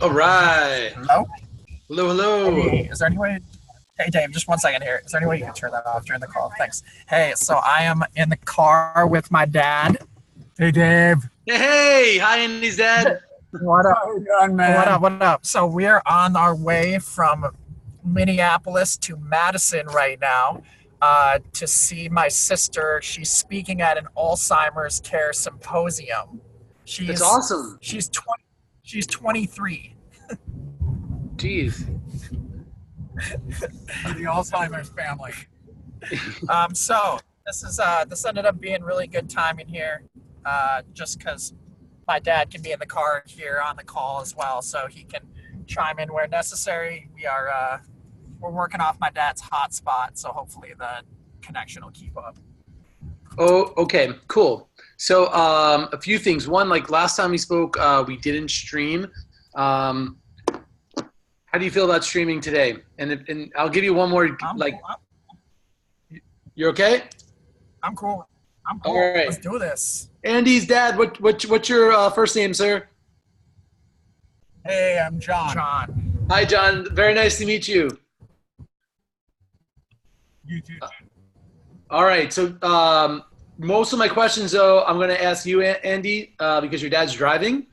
All right. Hello? Hello, hello. Hey, is there any way? Hey, Dave, just 1 second here. Is there any way you can turn that off during the call? Thanks. Hey, so I am in the car with my dad. Hey, Dave. Hey, hi, Andy's dad. What up? How you doing, man? What up? What up? So we're on our way from Minneapolis to Madison right now to see my sister. She's speaking at an Alzheimer's care symposium. That's awesome. She's 20. She's 23. Jeez. The Alzheimer's family. So this ended up being really good timing here, just because my dad can be in the car here on the call as well, so he can chime in where necessary. We're working off my dad's hotspot, so hopefully the connection will keep up. Oh, okay, cool. So a few things. One, like last time we spoke, we didn't stream. How do you feel about streaming today? And I'll give you one more. You're okay? I'm cool. I'm cool. All right. Let's do this. Andy's dad. What's your first name, sir? Hey, I'm John. John. Hi, John. Very nice to meet you. You too. All right. So most of my questions, though, I'm going to ask you, Andy, because your dad's driving,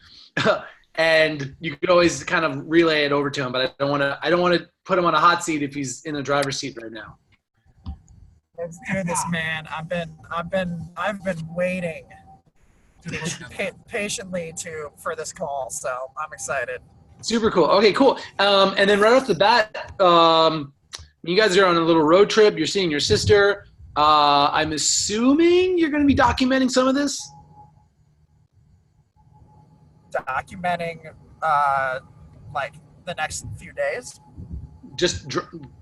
and you could always kind of relay it over to him. But I don't want to put him on a hot seat if he's in the driver's seat right now. Let's do this, man. I've been waiting patiently for this call, so I'm excited. Super cool. Okay, cool. And then right off the bat, you guys are on a little road trip. You're seeing your sister. I'm assuming you're going to be documenting some of this? Documenting, like, the next few days? Just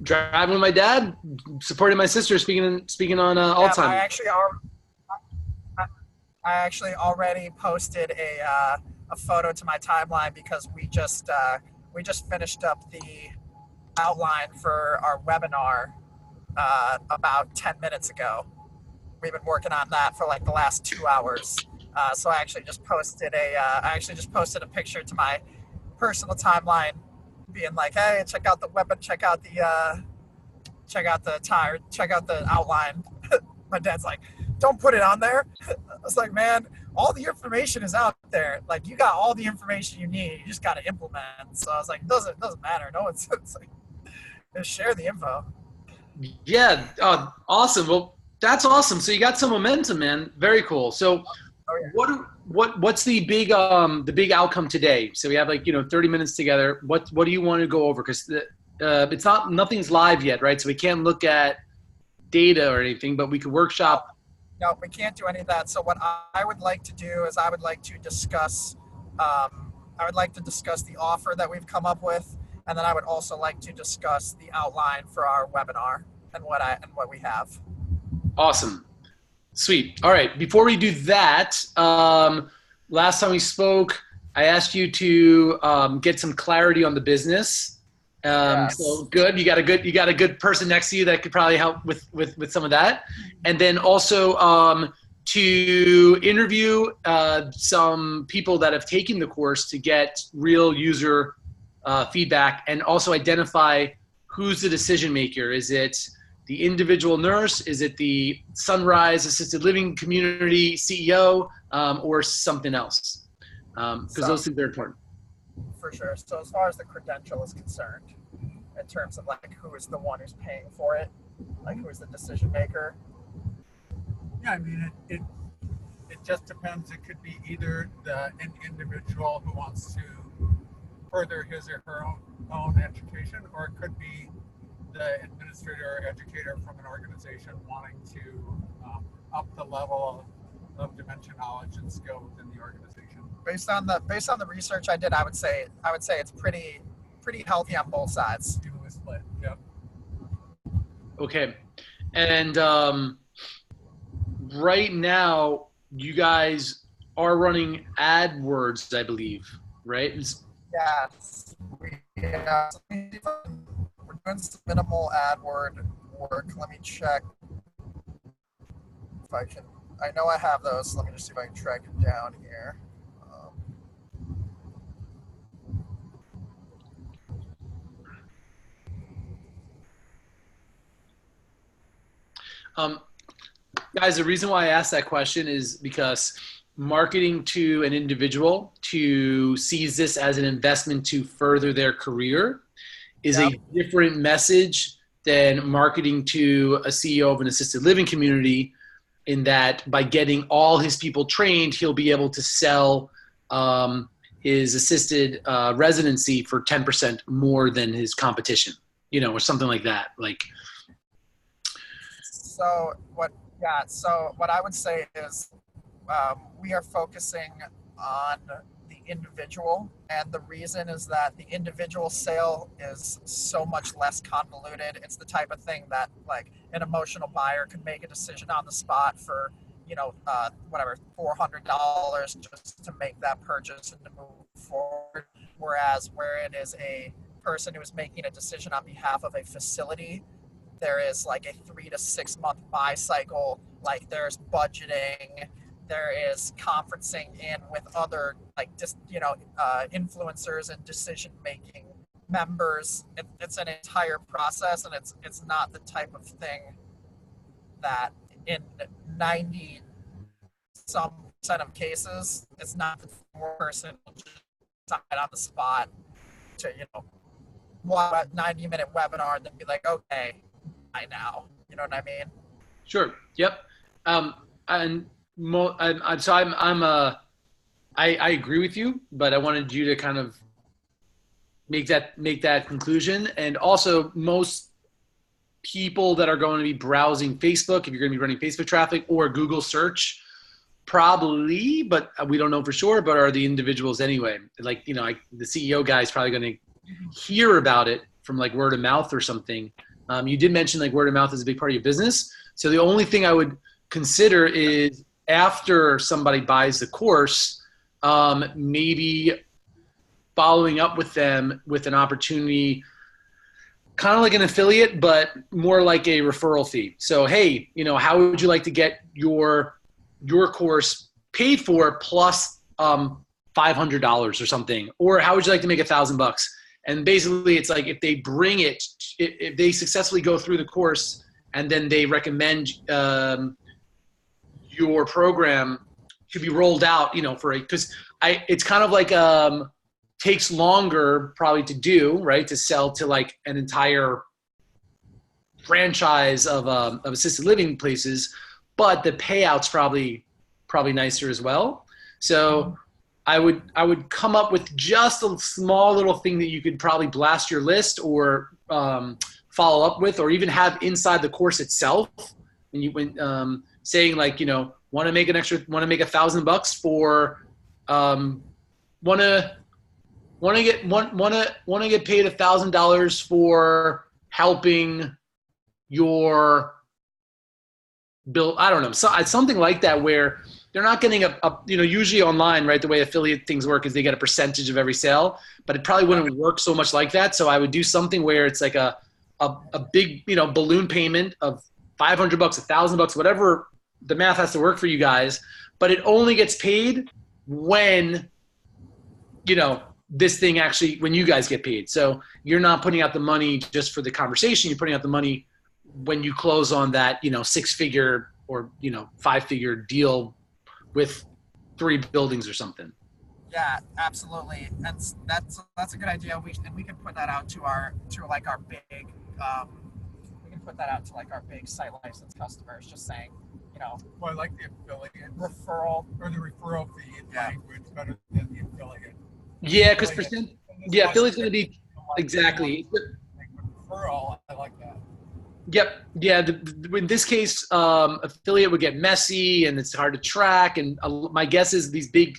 driving with my dad, supporting my sister, speaking on Alzheimer's. I actually already posted a photo to my timeline because we just finished up the outline for our webinar about 10 minutes ago. We've been working on that for like the last 2 hours. So I actually just posted a picture to my personal timeline, being like, hey, check out the weapon, check out the outline. My dad's like, don't put it on there. I was like, man, all the information is out there. Like, you got all the information you need. You just got to implement. So I was like, it doesn't matter. No, it's like, just share the info. Yeah. Awesome. Well, that's awesome. So you got some momentum, man. Very cool. So what's the big outcome today? So we have 30 minutes together. What do you want to go over? Because nothing's live yet, right? So we can't look at data or anything, but we could workshop. No, we can't do any of that. So what I would like to do is I would like to discuss the offer that we've come up with, and then I would also like to discuss the outline for our webinar and what we have. Awesome. Sweet. All right. Before we do that, last time we spoke, I asked you to get some clarity on the business. Yes. So good. You got a good person next to you that could probably help with some of that. And then also to interview some people that have taken the course to get real user feedback, and also identify who's the decision maker. Is it the individual nurse? Is it the Sunrise Assisted Living Community CEO, or something else? Because those things are important. For sure. So as far as the credential is concerned, in terms of like who is the one who's paying for it, like who is the decision maker? Yeah, I mean, it just depends. It could be either an individual who wants to further his or her own education, or it could be the administrator or educator from an organization wanting to up the level of dimension knowledge and skill within the organization. Based on the research I did, I would say it's pretty healthy on both sides. Evenly split. Yep. Okay. And right now, you guys are running AdWords, I believe, right? Yes. We're doing some minimal AdWord work. Let me check if I can. I know I have those. Let me just see if I can track it down here. Guys, the reason why I asked that question is because marketing to an individual to sees this as an investment to further their career is a different message than marketing to a CEO of an assisted living community, in that by getting all his people trained, he'll be able to sell his assisted residency for 10% more than his competition, or something like that. So what I would say is we are focusing on the individual, and the reason is that the individual sale is so much less convoluted. It's the type of thing that an emotional buyer could make a decision on the spot for whatever, $400 just to make that purchase and to move forward. Whereas where it is a person who is making a decision on behalf of a facility, there is a 3 to 6 month buy cycle. There's budgeting, there is conferencing in with other influencers and decision making members. It's an entire process, and it's not the type of thing that in 90 some percent of cases, it's not the person will just decide on the spot to watch a 90-minute webinar and then be like, okay, I now, you know what I mean? Sure. Yep. I agree with you, but I wanted you to kind of make that conclusion. And also, most people that are going to be browsing Facebook, if you're going to be running Facebook traffic or Google search, probably, but we don't know for sure, but are the individuals anyway. The CEO guy is probably going to hear about it from word of mouth or something. You did mention word of mouth is a big part of your business. So the only thing I would consider is after somebody buys the course, maybe following up with them with an opportunity, kind of like an affiliate, but more like a referral fee. So, hey, how would you like to get your course paid for plus $500 or something? Or how would you like to make $1,000? And basically it's if they bring it, if they successfully go through the course and then they recommend your program to be rolled out, because it's kind of takes longer probably to do, right? To sell to an entire franchise of assisted living places, but the payout's probably nicer as well. So I would come up with just a small little thing that you could probably blast your list or follow up with, or even have inside the course itself. When saying want to make $1,000 for want to get paid $1,000 for helping your bill. I don't know, something like that, where they're not getting usually online, right? The way affiliate things work is they get a percentage of every sale, but it probably wouldn't work so much like that. So I would do something where it's a big, balloon payment of $500, $1,000, whatever the math has to work for you guys, but it only gets paid when, this thing actually, when you guys get paid. So you're not putting out the money just for the conversation. You're putting out the money when you close on that, 6-figure or, 5-figure deal with 3 buildings or something. Yeah, absolutely. That's a good idea. We can put that out to our big, we can put that out to our big site license customers, just saying, Well, I like the affiliate referral or the referral fee language better than the affiliate. Yeah, because affiliate's going to be exactly. Referral, I like that. Yep. Yeah. In this case, affiliate would get messy and it's hard to track. And my guess is these big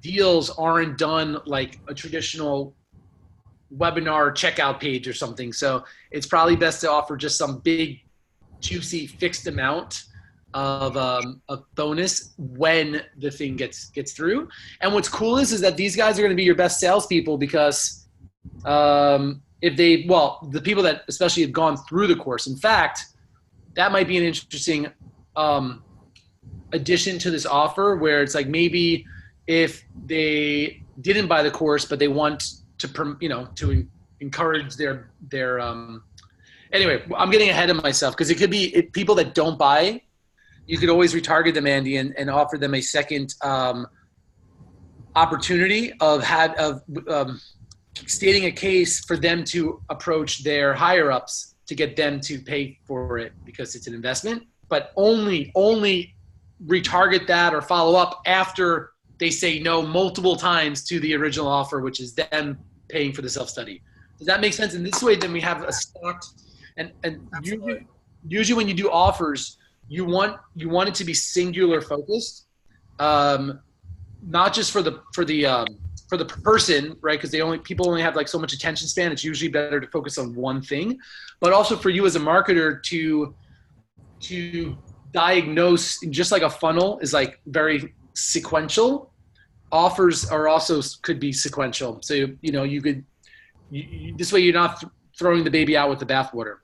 deals aren't done like a traditional webinar checkout page or something. So it's probably best to offer just some big, juicy, fixed amount of bonus when the thing gets through. And what's cool is that these guys are going to be your best salespeople because if they, well, the people that especially have gone through the course. In fact, that might be an interesting addition to this offer where it's like maybe if they didn't buy the course, but they want to, you know, to encourage their anyway, I'm getting ahead of myself because it could be people that don't buy. You could always retarget them, Andy, and offer them a second opportunity of stating a case for them to approach their higher ups to get them to pay for it because it's an investment, but only retarget that or follow up after they say no multiple times to the original offer, which is them paying for the self-study. Does that make sense? In this way, then we have a stocked and usually when you do offers, you want it to be singular focused, not just for the person, right? Because people only have like so much attention span. It's usually better to focus on one thing, but also for you as a marketer to diagnose, just like a funnel is like very sequential. Offers are also could be sequential. So you could this way you're not throwing the baby out with the bathwater.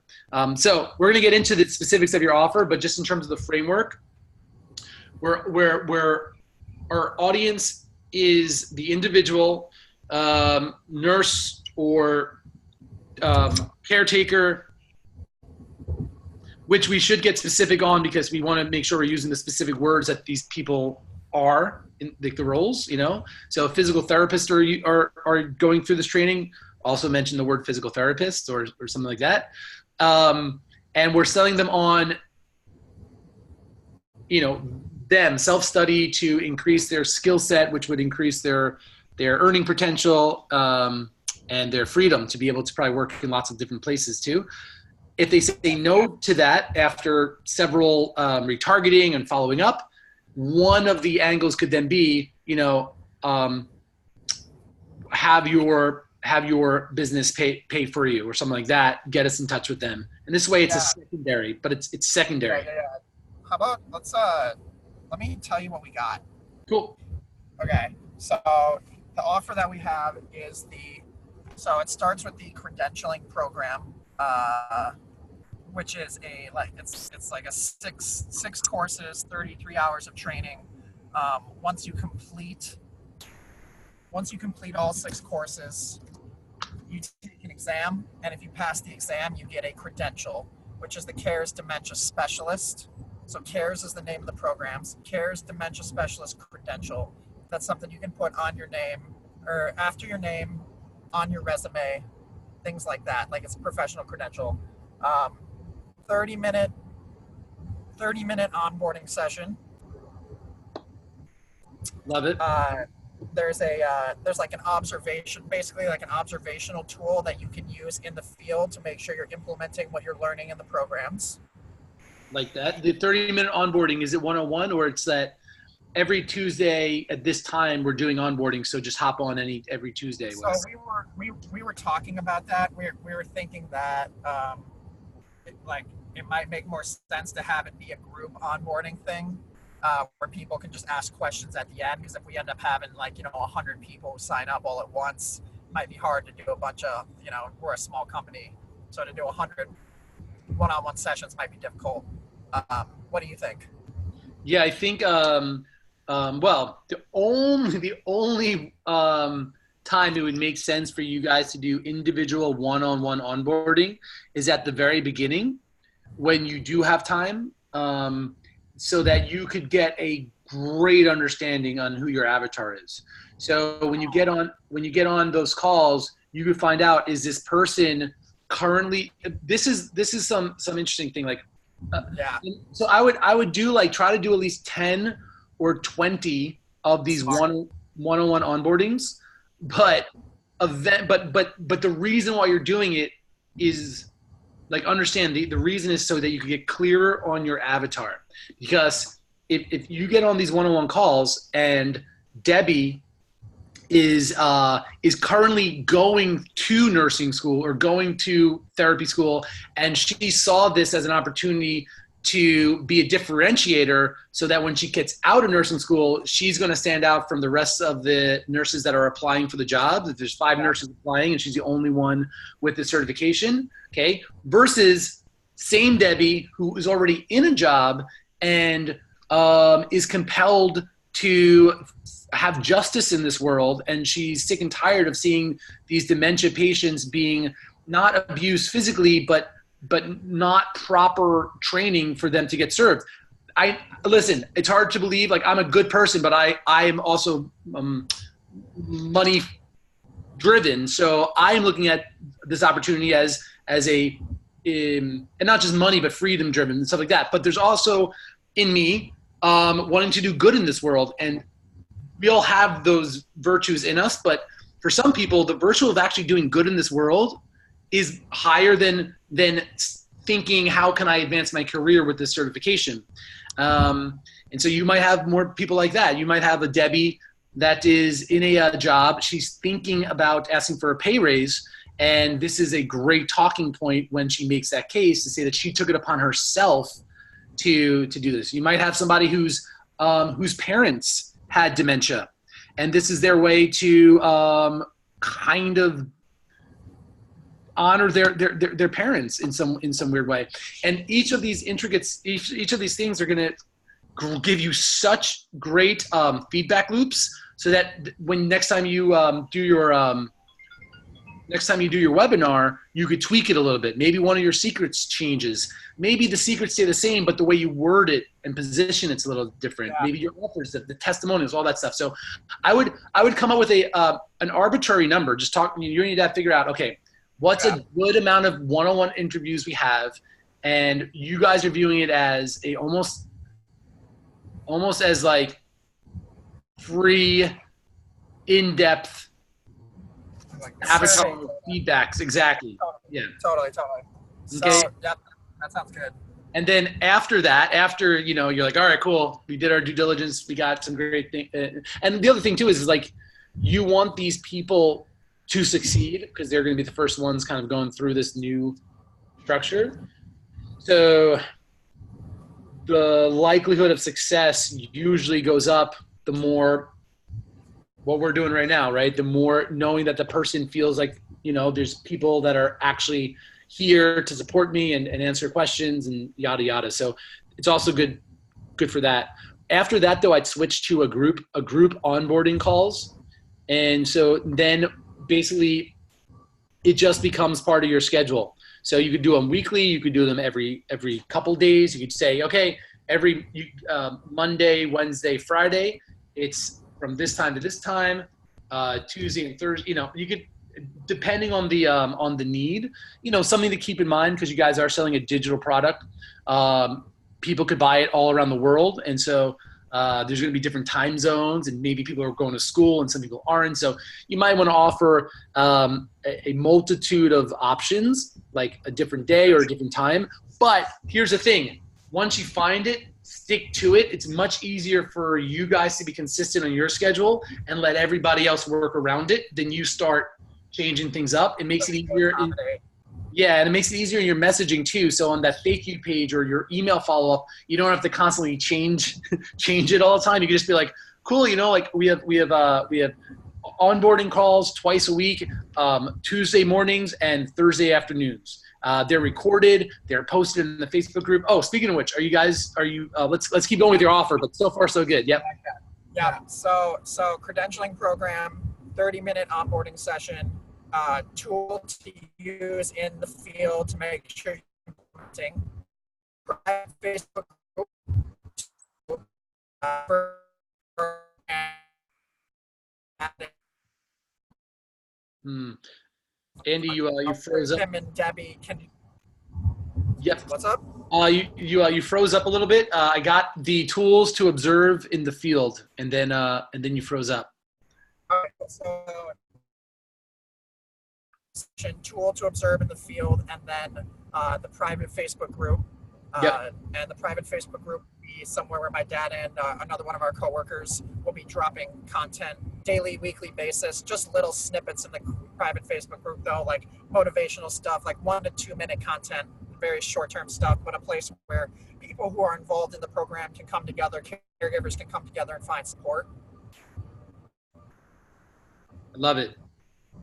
So we're going to get into the specifics of your offer, but just in terms of the framework, where our audience is the individual nurse or caretaker, which we should get specific on because we want to make sure we're using the specific words that these people are in the roles, So a physical therapist are going through this training. Also mention the word physical therapist or something like that. And we're selling them on, them self-study to increase their skill set, which would increase their earning potential and their freedom to be able to probably work in lots of different places too. If they say no to that after several retargeting and following up, one of the angles could then be, have your business pay for you or something like that. Get us in touch with them. And this way it's a secondary, but it's secondary. Yeah. How about let me tell you what we got. Cool. Okay. So the offer that we have is so it starts with the credentialing program, which is it's like a six courses, 33 hours of training. Once you complete all 6 courses, you take an exam, and if you pass the exam, you get a credential, which is the CARES Dementia Specialist. So CARES is the name of the programs. CARES Dementia Specialist Credential. That's something you can put on your name or after your name, on your resume, things like that. Like it's a professional credential. 30-minute onboarding session. Love it. There's like an observation, basically like an observational tool that you can use in the field to make sure you're implementing what you're learning in the programs. Like that. The 30-minute onboarding, is it 101 or it's that every Tuesday at this time we're doing onboarding, so just hop on every Tuesday? So we were talking about that. We were thinking that it might make more sense to have it be a group onboarding thing. Where people can just ask questions at the end, because if we end up having 100 people sign up all at once, it might be hard to do a bunch of, we're a small company, so to do 100 one-on-one sessions might be difficult. What do you think? Yeah, I think well, the only time it would make sense for you guys to do individual one-on-one onboarding is at the very beginning when you do have time. So that you could get a great understanding on who your avatar is. So when you get on those calls, you could find out, is this person currently, this is some interesting thing. So I would do try to do at least 10 or 20 of these one-on-one onboardings, but the reason why you're doing it is like understand the reason is so that you can get clearer on your avatar. Because if you get on these one-on-one calls and Debbie is currently going to nursing school or going to therapy school, and she saw this as an opportunity to be a differentiator so that when she gets out of nursing school, she's going to stand out from the rest of the nurses that are applying for the job. If there's 5 nurses applying and she's the only one with the certification, okay, versus same Debbie who is already in a job and is compelled to have justice in this world, and she's sick and tired of seeing these dementia patients being not abused physically, but not proper training for them to get served. Listen, it's hard to believe, like, I'm a good person, but I am also money driven. So I'm looking at this opportunity as a, and not just money, but freedom driven and stuff like that. But there's also in me wanting to do good in this world. And we all have those virtues in us, but for some people, the virtue of actually doing good in this world is higher than thinking, how can I advance my career with this certification? And so you might have more people like that. You might have a Debbie that is in a job. She's thinking about asking for a pay raise. And this is a great talking point when she makes that case to say that she took it upon herself to do this. You might have somebody whose parents had dementia, and this is their way to kind of honor their parents in some weird way. And each of these each of these things are going to give you such great feedback loops, so that when next time you do your webinar, you could tweak it a little bit. Maybe one of your secrets changes. Maybe the secrets stay the same, but the way you word it and position it's a little different. Yeah. Maybe your offers, the testimonials, all that stuff. So I would come up with an arbitrary number. Just you need to figure out, okay, what's a good amount of one-on-one interviews we have, and you guys are viewing it as a almost as like free, in-depth avatar feedbacks. Exactly. Totally. Yeah. Totally. Okay. So, yeah, that sounds good. And then after that, you're like, all right, cool. We did our due diligence. We got some great things. And the other thing too is like, you want these people to succeed because they're going to be the first ones kind of going through this new structure. So the likelihood of success usually goes up the more what we're doing right now, right? The more knowing that the person feels like, there's people that are actually here to support me and answer questions and yada, yada. So it's also good for that. After that though, I'd switch to a group onboarding calls. And so then basically it just becomes part of your schedule. So you could do them weekly. You could do them every couple days. You could say, okay, every Monday, Wednesday, Friday, it's from this time to this time, Tuesday and Thursday. You could, depending on the need, something to keep in mind, because you guys are selling a digital product. People could buy it all around the world, and so there's going to be different time zones, and maybe people are going to school and some people aren't. So you might want to offer a multitude of options, like a different day or a different time. But here's the thing. Once you find it, stick to it. It's much easier for you guys to be consistent on your schedule and let everybody else work around it than you start changing things up. It makes it easier. And it makes it easier in your messaging too. So on that thank you page or your email follow-up, you don't have to constantly change it all the time. You can just be like, cool, like we have onboarding calls twice a week, Tuesday mornings and Thursday afternoons. They're recorded. They're posted in the Facebook group. Oh, speaking of which, let's keep going with your offer, but so far so good. Yep. Yeah. So credentialing program, 30-minute onboarding session, tool to use in the field to make sure you're implementing. Facebook group, Andy, you froze up. Tim and Debbie, can you? Yep. What's up? You froze up a little bit. I got the tools to observe in the field, and then you froze up. All right, so tool to observe in the field, and then the private Facebook group. Yep. And the private Facebook group will be somewhere where my dad and another one of our coworkers will be dropping content daily, weekly basis, just little snippets in the private Facebook group though, like motivational stuff, like 1 to 2 minute content, very short-term stuff, but a place where people who are involved in the program can come together, caregivers can come together and find support. I love it.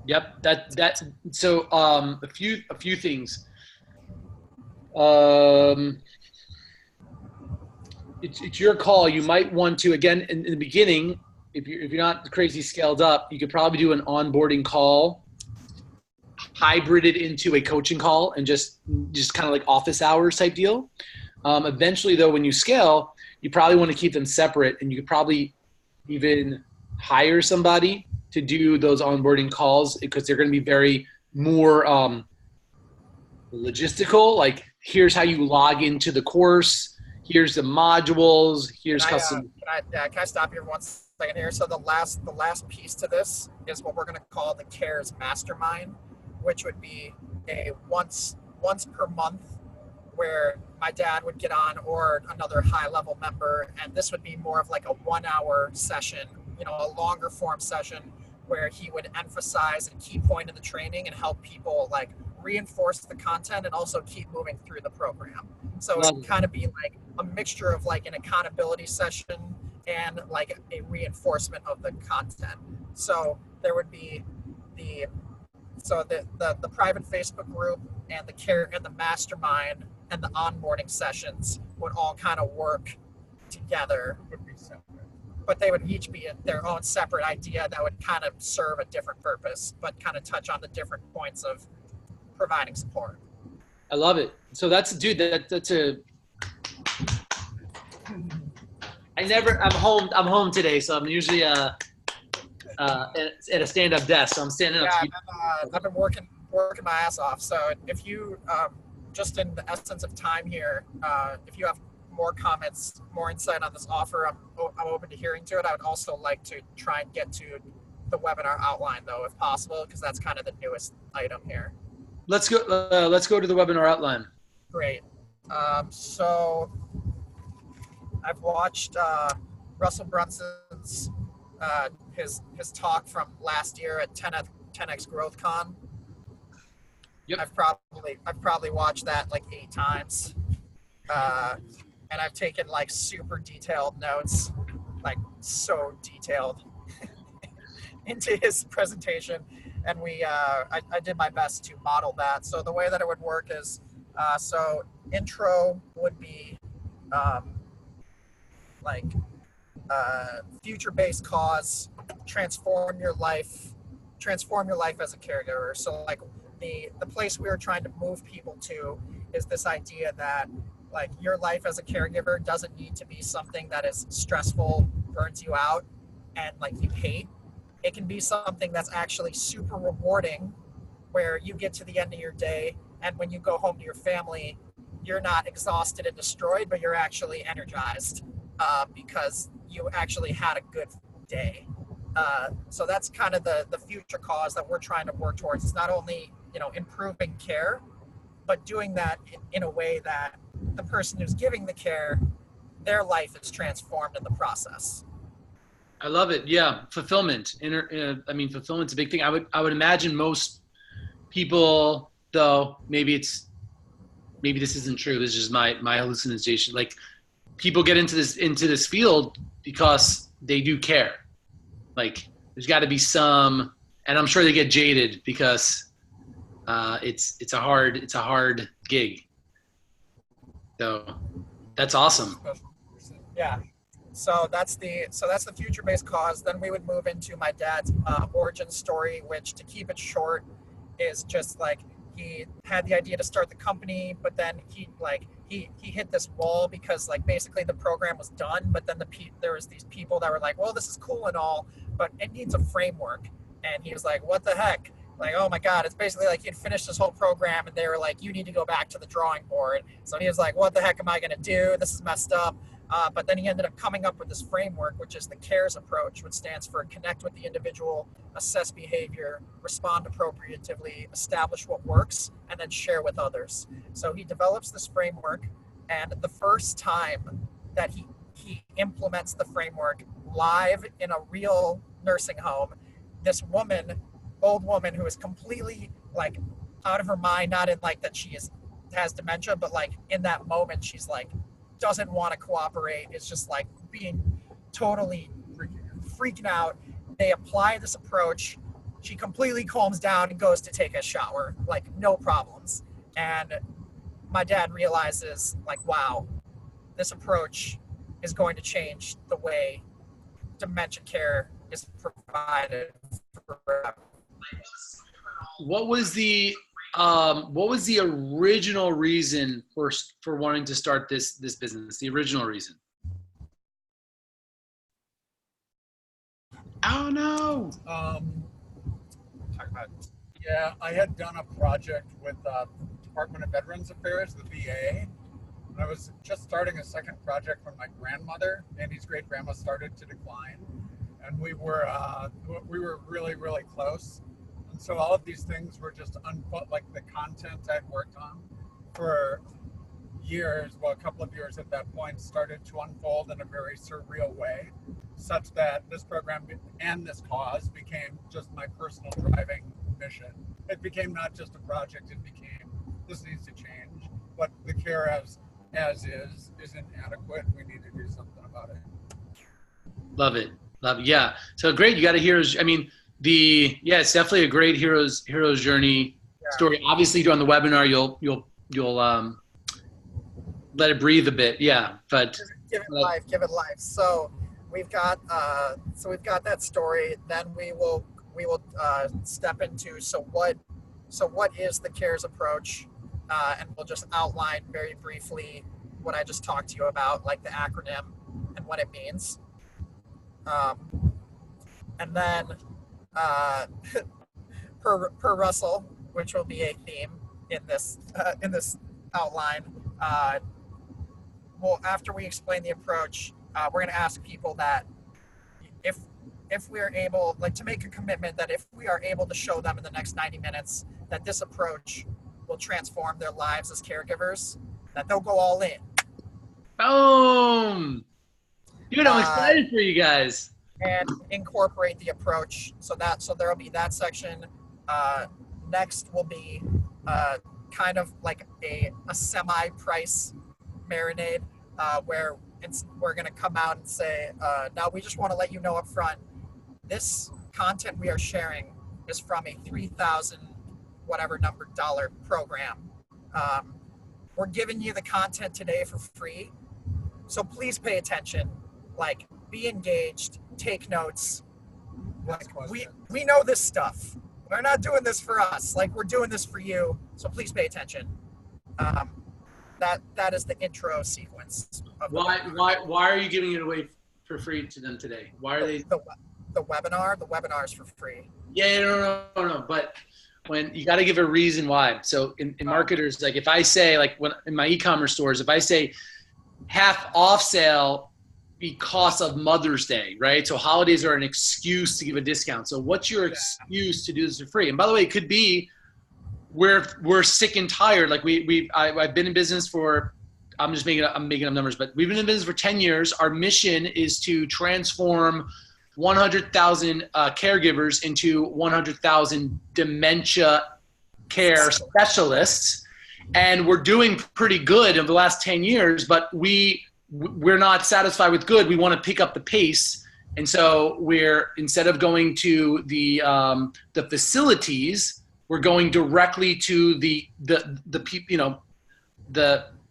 Yep. That's so a few things. It's your call. You might want to, again, in the beginning, if you're not crazy scaled up, you could probably do an onboarding call, hybrided into a coaching call, and just kind of like office hours type deal. Eventually, though, when you scale, you probably want to keep them separate, and you could probably even hire somebody to do those onboarding calls because they're going to be very more logistical. Like, here's how you log into the course. Here's the modules. Here's custom. Can I stop here 1 second here? So the last piece to this is what we're going to call the CARES Mastermind, which would be a once per month where my dad would get on, or another high level member, and this would be more of like a 1 hour session, a longer form session where he would emphasize a key point of the training and help people like reinforce the content and also keep moving through the program. So it would kind of be like a mixture of like an accountability session and like a reinforcement of the content. So there would be the private Facebook group and the care and the mastermind and the onboarding sessions would all kind of work together. But they would each be their own separate idea that would kind of serve a different purpose, but kind of touch on the different points of providing support. I love it. So that's a. I'm home today, so I'm usually at a stand-up desk. So I'm standing up. Yeah, I've been working my ass off. So if you just in the essence of time here, if you have more comments, more insight on this offer, I'm open to hearing to it. I would also like to try and get to the webinar outline though, if possible, because that's kind of the newest item here. Let's go to the webinar outline. Great. So I've watched Russell Brunson's his talk from last year at 10X Growth Con. Yep. I've probably watched that like 8 times. And I've taken like super detailed notes, like so detailed into his presentation. And I did my best to model that. So the way that it would work is, so intro would be future-based cause, transform your life as a caregiver. So like the place we were trying to move people to is this idea that like your life as a caregiver doesn't need to be something that is stressful, burns you out, and like you hate. It can be something that's actually super rewarding, where you get to the end of your day, and when you go home to your family, you're not exhausted and destroyed, but you're actually energized because you actually had a good day. So that's kind of the future cause that we're trying to work towards. It's not only improving care, but doing that in a way that the person who's giving the care, their life is transformed in the process. I love it. Yeah, fulfillment. Fulfillment's a big thing. I would imagine most people, though, maybe this isn't true. This is just my hallucination. Like, people get into this field because they do care. Like, there's got to be some, and I'm sure they get jaded because it's a hard gig. So that's awesome. Yeah. So that's the future-based cause. Then we would move into my dad's origin story, which, to keep it short, is just like he had the idea to start the company, but then he hit this wall because like basically the program was done, but then there was these people that were like, well, this is cool and all, but it needs a framework. And he was like, what the heck? Like, oh my God, it's basically like he'd finished this whole program and they were like, you need to go back to the drawing board. So he was like, what the heck am I going to do? This is messed up. But then he ended up coming up with this framework, which is the CARES approach, which stands for connect with the individual, assess behavior, respond appropriately, establish what works, and then share with others. So he develops this framework, and the first time that he implements the framework live in a real nursing home, this old woman who is completely like out of her mind, not in like that she has dementia, but like in that moment she's like doesn't want to cooperate, is just like being totally freaking out. They apply this approach. She completely calms down and goes to take a shower, like no problems. And my dad realizes like, wow, this approach is going to change the way dementia care is provided forever. What was the original reason for wanting to start this business? The original reason? Oh no. Talk about. Yeah, I had done a project with the Department of Veterans Affairs, the VA. And I was just starting a second project when my grandmother, Andy's great grandma, started to decline, and we were really, really close. And so all of these things were just like the content I'd worked on for years, well, a couple of years at that point, started to unfold in a very surreal way, such that this program and this cause became just my personal driving mission. It became not just a project, it became, this needs to change. But the care as is inadequate. We need to do something about it. Love it. Yeah. So great. You got a hero's. I mean, it's definitely a great hero's journey story. Obviously, during the webinar, you'll let it breathe a bit. Yeah. But give it life. So we've got that story. Then we will step into what is the CARES approach. And we'll just outline very briefly what I just talked to you about, like the acronym and what it means. And then per Russell, which will be a theme in this outline, well, after we explain the approach, we're going to ask people that if we are able, like, to make a commitment that if we are able to show them in the next 90 minutes that this approach will transform their lives as caregivers, that they'll go all in. Boom! Dude, I'm excited for you guys. And incorporate the approach. So there'll be that section. Next will be kind of like a semi-price marinade, where we're going to come out and say, now we just want to let you know up front, this content we are sharing is from a $3,000 whatever number dollar program. We're giving you the content today for free, so please pay attention, like be engaged, take notes. Like, we know this stuff. We're not doing this for us, like we're doing this for you, so please pay attention. That is the intro sequence of why are you giving it away for free to them today? Why are the webinar is for free? Yeah, no, but when you got to give a reason why. So in marketers, like if I say, like when in my e-commerce stores, if I say half off sale because of Mother's Day, right? So holidays are an excuse to give a discount. So what's your excuse to do this for free? And by the way, it could be we're sick and tired. Like I've been in business for, I'm making up numbers, but we've been in business for 10 years. Our mission is to transform 100,000 caregivers into 100,000 dementia care specialists. And we're doing pretty good in the last 10 years, but we're not satisfied with good. We want to pick up the pace. And so instead of going to the facilities, we're going directly to the people,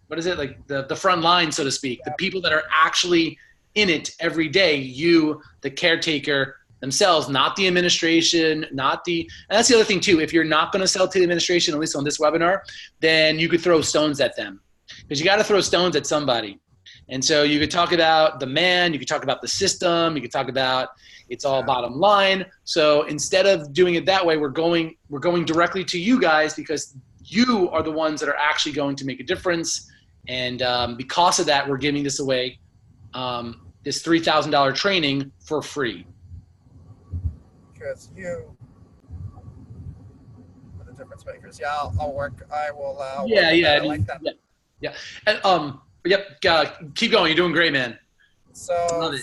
what is it? Like the front line, so to speak, the people that are actually in it every day, the caretaker themselves, not the administration, and that's the other thing too. If you're not going to sell to the administration, at least on this webinar, then you could throw stones at them, because you got to throw stones at somebody. And so you could talk about the man, you could talk about the system, you could talk about it's all bottom line. So instead of doing it that way, we're going directly to you guys, because you are the ones that are actually going to make a difference. And because of that, we're giving this away this $3,000 training for free? Because you are the difference makers. Yeah, I'll work. I will. Yeah, work yeah, I like that. yeah. And, yep. Keep going. You're doing great, man. So, Love it.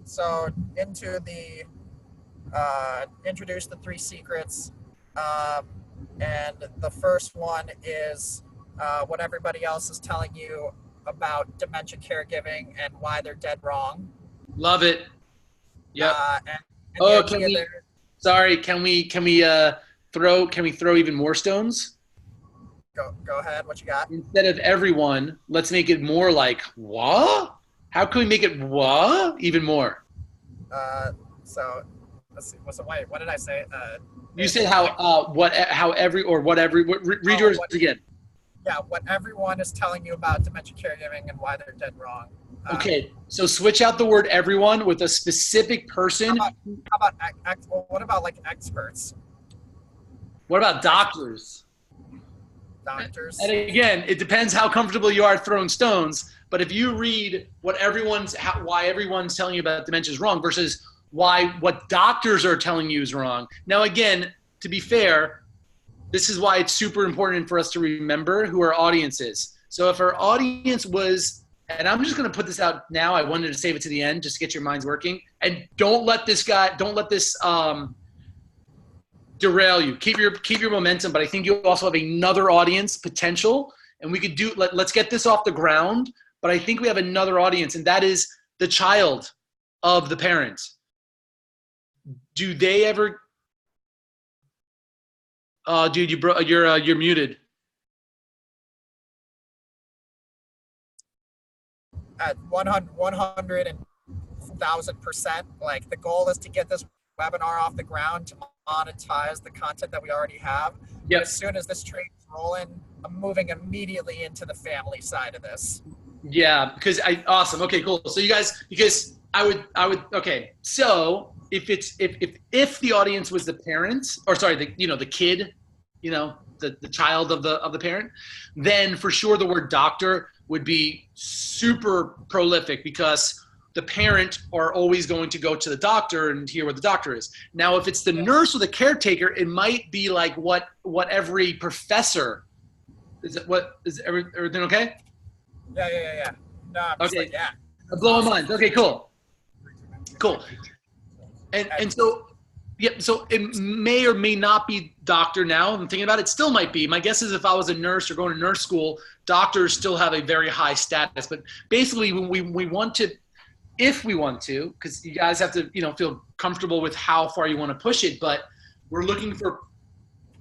so into the introduce the 3 secrets, and the first one is what everybody else is telling you about dementia caregiving and why they're dead wrong. Love it. Yep. And Oh, can we? Sorry, can we throw even more stones? Go ahead. What you got? Instead of everyone, let's make it more like what? How can we make it what even more? So let's see. So wait, what did I say? You said read yours again. Yeah, what everyone is telling you about dementia caregiving and why they're dead wrong. Okay, so switch out the word everyone with a specific person. How about what about like experts? What about doctors? Doctors. And again, it depends how comfortable you are throwing stones. But if you read why everyone's telling you about dementia is wrong versus what doctors are telling you is wrong. Now, again, to be fair, this is why it's super important for us to remember who our audience is. So if our audience was, and I'm just going to put this out now, I wanted to save it to the end just to get your minds working. And don't let this derail you. Keep your momentum, but I think you also have another audience potential, and we could let's get this off the ground. But I think we have another audience, and that is the child of the parent. Do they ever? Dude, you're muted. At 100,000%. Like the goal is to get this webinar off the ground to monetize the content that we already have. Yep. As soon as this train's rolling, I'm moving immediately into the family side of this. Yeah, awesome. Okay, cool. So you guys, because I would okay. So if the audience was the parents, or sorry, the kid, the child of the parent, then for sure the word doctor would be super prolific because the parent are always going to go to the doctor and hear what the doctor is. Now, if it's the nurse or the caretaker, it might be like what every professor is. Everything okay? Yeah. No, I'm okay. like, yeah. Blowing minds. Okay, cool. And so, yeah, so it may or may not be doctor now. I'm thinking about it. Still might be. My guess is if I was a nurse or going to nurse school, doctors still have a very high status. But basically, when we want to, if we want to, because you guys have to, feel comfortable with how far you want to push it, but we're looking for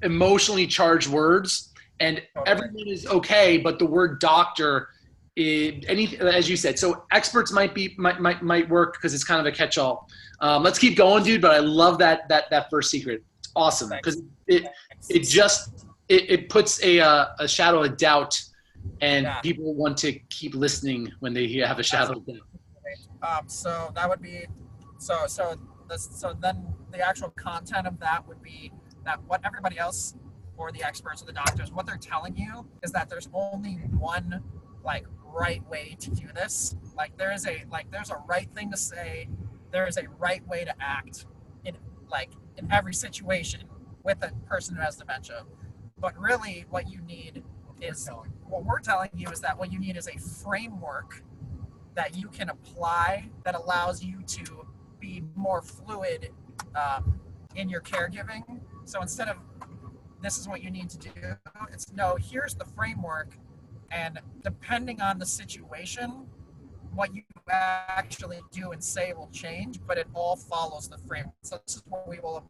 emotionally charged words, and everyone is okay, but the word doctor, as you said, so experts might work because it's kind of a catch-all. Let's keep going, dude. But I love that first secret. It's awesome because it puts a shadow of doubt, and people want to keep listening when they have a shadow of doubt. So that would be so then the actual content of that would be that what everybody else or the experts or the doctors, what they're telling you is that there's only one right way to do this. There's a right thing to say, there is a right way to act in every situation with a person who has dementia. But really what we're telling you is that what you need is a framework that you can apply that allows you to be more fluid in your caregiving. So instead of this is what you need to do, it's no, here's the framework, and depending on the situation, what you actually do and say will change, but it all follows the framework. So this is where we will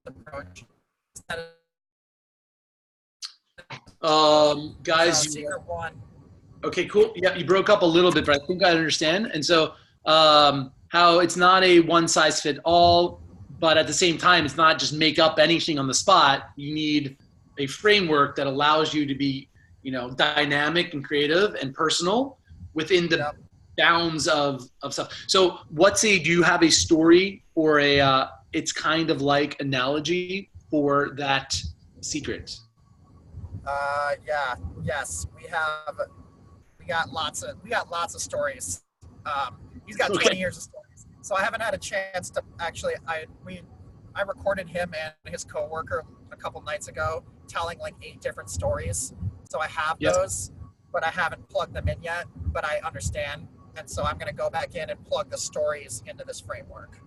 approach. Guys, secret one. Okay, cool. Yeah, you broke up a little bit, but I think I understand. And so how it's not a one-size-fits-all, but at the same time, it's not just make up anything on the spot. You need a framework that allows you to be, dynamic and creative and personal within the bounds of stuff. So do you have a story or it's kind of like analogy for that secret? Yes, we got lots of stories. He's got Okay. 20 years of stories. So I haven't had a chance to actually. I recorded him and his coworker a couple nights ago telling like 8 different stories. So I have those, but I haven't plugged them in yet. But I understand, and so I'm going to go back in and plug the stories into this framework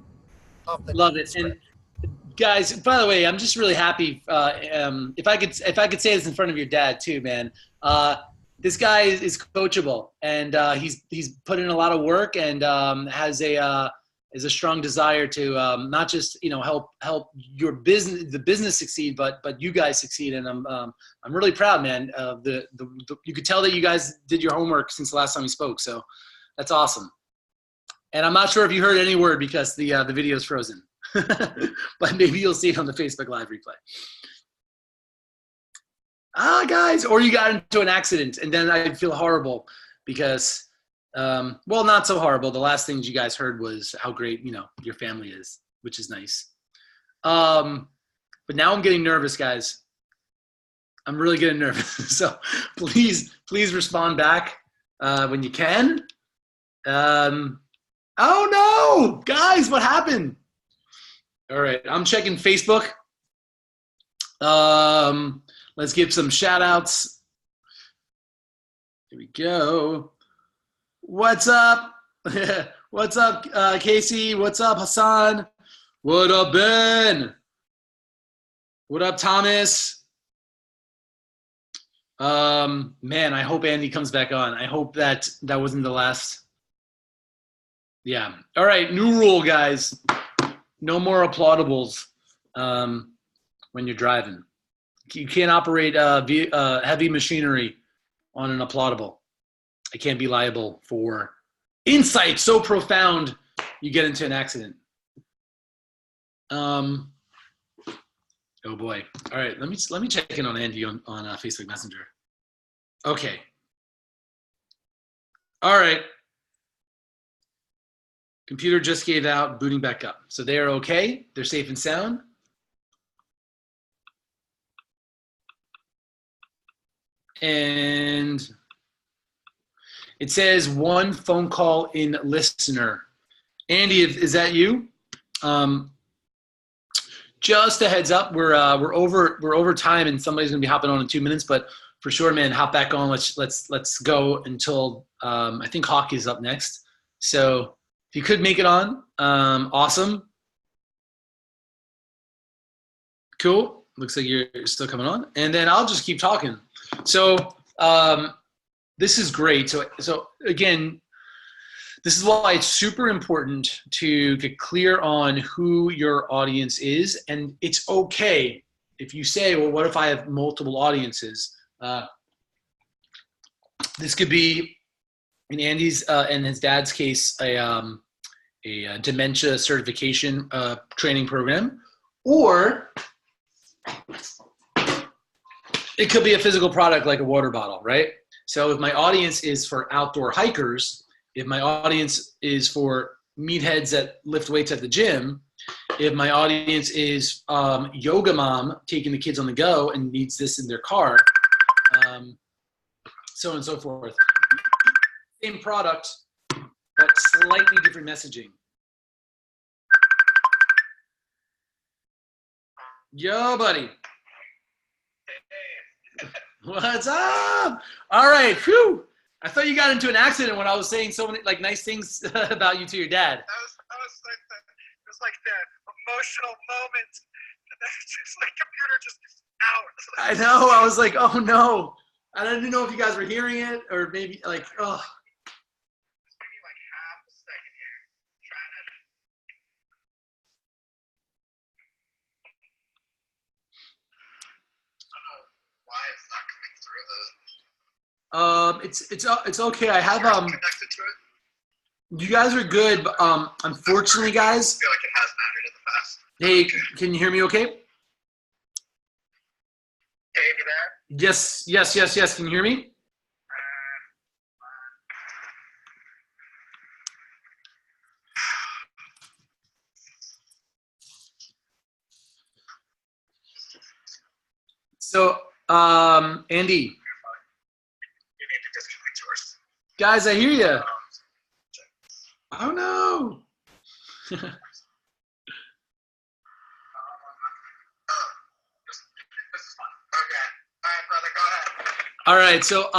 of the Love it. script. And guys, by the way, I'm just really happy. If I could say this in front of your dad too, man. This guy is coachable, and he's put in a lot of work, and has a strong desire to not just help your business, the business succeed, but you guys succeed. And I'm really proud, man. You could tell that you guys did your homework since the last time we spoke, so that's awesome. And I'm not sure if you heard any word because the video is frozen, but maybe you'll see it on the Facebook Live replay. Guys, or you got into an accident, and then I'd feel horrible because, well, not so horrible. The last things you guys heard was how great, your family is, which is nice. But now I'm getting nervous, guys. I'm really getting nervous. So please respond back when you can. Oh no, guys, what happened? All right, I'm checking Facebook. Let's give some shout outs. Here we go. What's up? What's up, Casey? What's up, Hassan? What up, Ben? What up, Thomas? Man, I hope Andy comes back on. I hope that wasn't the last. Yeah. All right, new rule, guys. No more applaudables when you're driving. You can't operate heavy machinery on an applaudable. I can't be liable for insight so profound you get into an accident. Oh boy. All right, let me check in on Andy on Facebook Messenger. Okay. All right. Computer just gave out, booting back up. So they are okay. They're safe and sound. And it says 1 phone call in listener. Andy, is that you? Just a heads up, we're over time, and somebody's gonna be hopping on in 2 minutes. But for sure, man, hop back on. Let's go until I think hockey is up next. So if you could make it on, awesome. Cool. Looks like you're still coming on, and then I'll just keep talking. So this is great. So again, this is why it's super important to get clear on who your audience is. And it's okay if you say, well, what if I have multiple audiences? This could be, in Andy's and his dad's case, a dementia certification training program, or it could be a physical product like a water bottle, right? So if my audience is for outdoor hikers, if my audience is for meatheads that lift weights at the gym, if my audience is yoga mom taking the kids on the go and needs this in their car, so on and so forth. Same product, but slightly different messaging. Yo, buddy. What's up? All right. Whew. I thought you got into an accident when I was saying so many nice things about you to your dad. It was like the emotional moment. It's like computer just out. I know. I was like, oh no. I didn't know if you guys were hearing it or maybe like, oh. Maybe like half a second here. Trying to. I don't know why it's not coming through the. It's okay. I have connected to it. You guys are good, but unfortunately, guys. I feel like it has mattered in the past. Hey, Okay. can you hear me? Okay. Hey, you there? Yes. Can you hear me? So, Andy. You need to disconnect yours. Guys, I hear you. Oh no. All right, so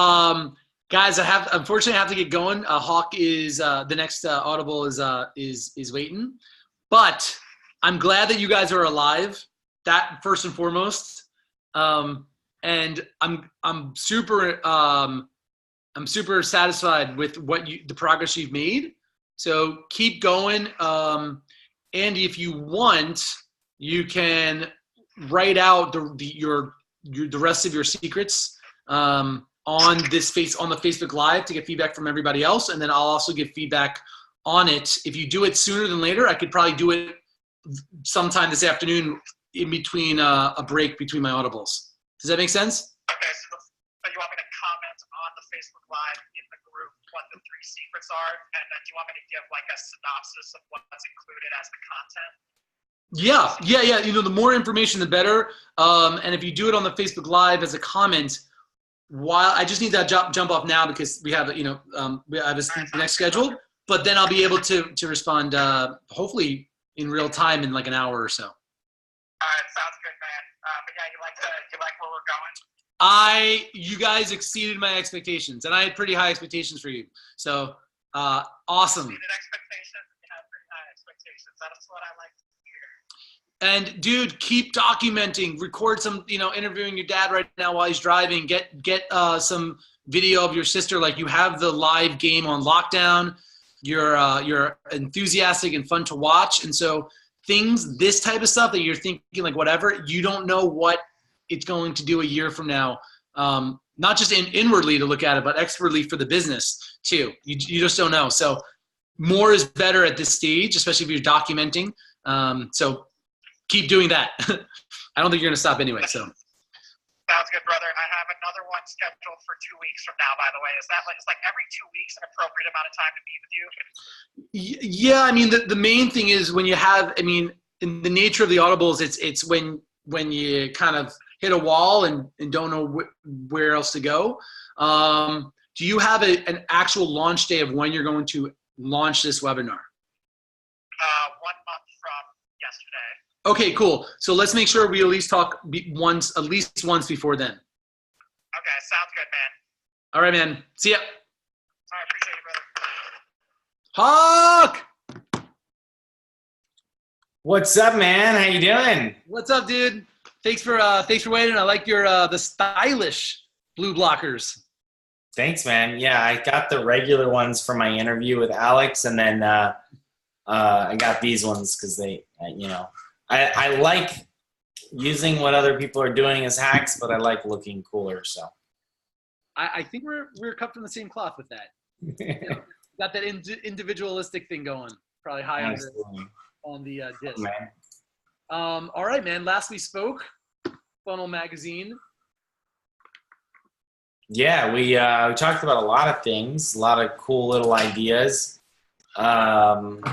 guys, unfortunately I have to get going. Hawk is the next Audible is waiting, but I'm glad that you guys are alive. That first and foremost, and I'm super satisfied with the progress you've made. So keep going, and if you want, you can write out the rest of your secrets on the Facebook Live to get feedback from everybody else, and then I'll also give feedback on it. If you do it sooner than later, I could probably do it sometime this afternoon in between a break between my audibles. Does that make sense? Okay, so you want me to comment on the Facebook Live in the group what the 3 secrets are, and then do you want me to give like a synopsis of what's included as the content? Yeah. You know, the more information, the better. And if you do it on the Facebook Live as a comment, while I just need that jump off now because we have the next scheduled, but then I'll be able to respond hopefully in real time in like an hour or so. All right, sounds good, man. But yeah, you like where we're going? You guys exceeded my expectations, and I had pretty high expectations for you. So awesome. Exceeded expectations. You had pretty high expectations. That's what I like to hear. And dude, keep documenting. Record some, interviewing your dad right now while he's driving. Get some video of your sister. Like you have the live game on lockdown. You're enthusiastic and fun to watch, and so this type of stuff that you're thinking like whatever, you don't know what it's going to do a year from now. Not just inwardly to look at it, but expertly for the business too. You just don't know. So more is better at this stage, especially if you're documenting. So keep doing that. I don't think you're going to stop anyway. So. Sounds good, brother. I have another one scheduled for 2 weeks from now, by the way. Is that it's like every 2 weeks an appropriate amount of time to meet with you? Yeah, I mean, the main thing is when you have, in the nature of the audibles, it's when you kind of hit a wall and don't know where else to go. Do you have an actual launch day of when you're going to launch this webinar? 1 month from yesterday. Okay, cool. So let's make sure we at least talk at least once before then. Okay, sounds good, man. All right, man. See ya. All right, appreciate you, Hawk! brother. What's up, man? How you doing? What's up, dude? Thanks for waiting. I like your the stylish blue blockers. Thanks, man. Yeah, I got the regular ones for my interview with Alex, and then I got these ones because they, I like using what other people are doing as hacks, but I like looking cooler. So I think we're cut from the same cloth with that. Got that individualistic thing going. Probably high on the disc. Man. All right, man. Last we spoke, Funnel Magazine. Yeah, we talked about a lot of things, a lot of cool little ideas. And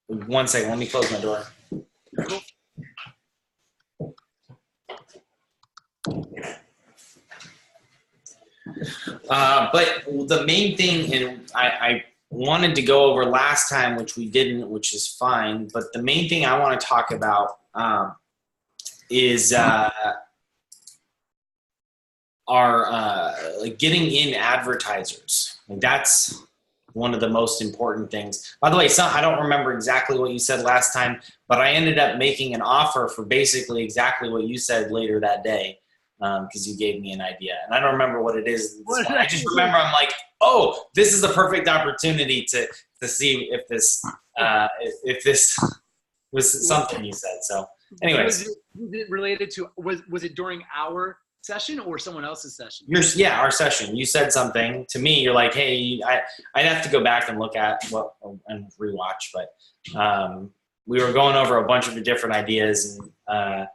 1 second, let me close my door. But the main thing, and I wanted to go over last time, which we didn't, which is fine. But the main thing I want to talk about is like getting in advertisers. Like that's one of the most important things. By the way, I don't remember exactly what you said last time, but I ended up making an offer for basically exactly what you said later that day because you gave me an idea. And I don't remember what it is. I just remember I'm like, oh, this is the perfect opportunity to see if this was something you said. So anyways. Was it related to, was it during our session or someone else's session? Our session. You said something to me. You're like, hey, I'd have to go back and look at and rewatch, but we were going over a bunch of different ideas, and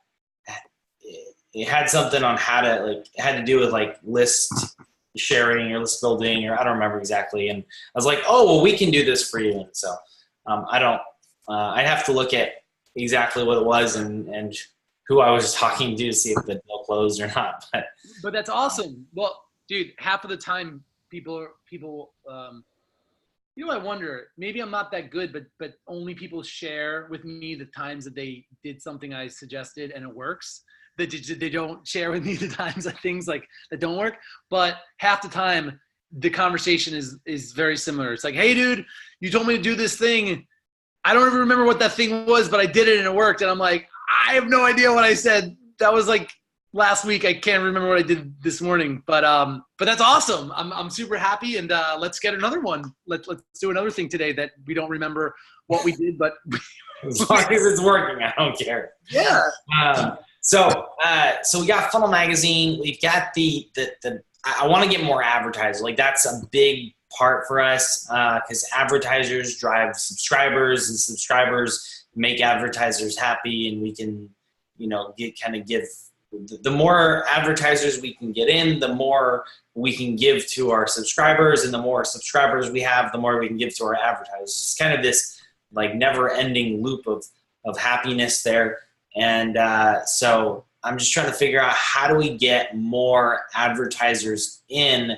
it had something on how to it had to do with like list sharing or list building, or I don't remember exactly. And I was like, oh, well, we can do this for you. And so I'd have to look at exactly what it was and who I was talking to see if the deal closed or not. But that's awesome. Well, dude, half of the time people, I wonder, maybe I'm not that good, but only people share with me the times that they did something I suggested and it works. They don't share with me the times that things like that don't work. But half the time the conversation is very similar. It's like, hey dude, you told me to do this thing. I don't even remember what that thing was, but I did it and it worked. And I'm like, I have no idea what I said. That was like last week. I can't remember what I did this morning, but that's awesome. I'm super happy, and let's get another one. Let's do another thing today that we don't remember what we did, but as long as it's working, I don't care. Yeah. So we got Funnel Magazine. We've got the I want to get more advertisers. Like that's a big part for us because advertisers drive subscribers, and subscribers make advertisers happy, and we can, give. The more advertisers we can get in, the more we can give to our subscribers, and the more subscribers we have, the more we can give to our advertisers. It's kind of this like never-ending loop of happiness there. And so I'm just trying to figure out how do we get more advertisers in.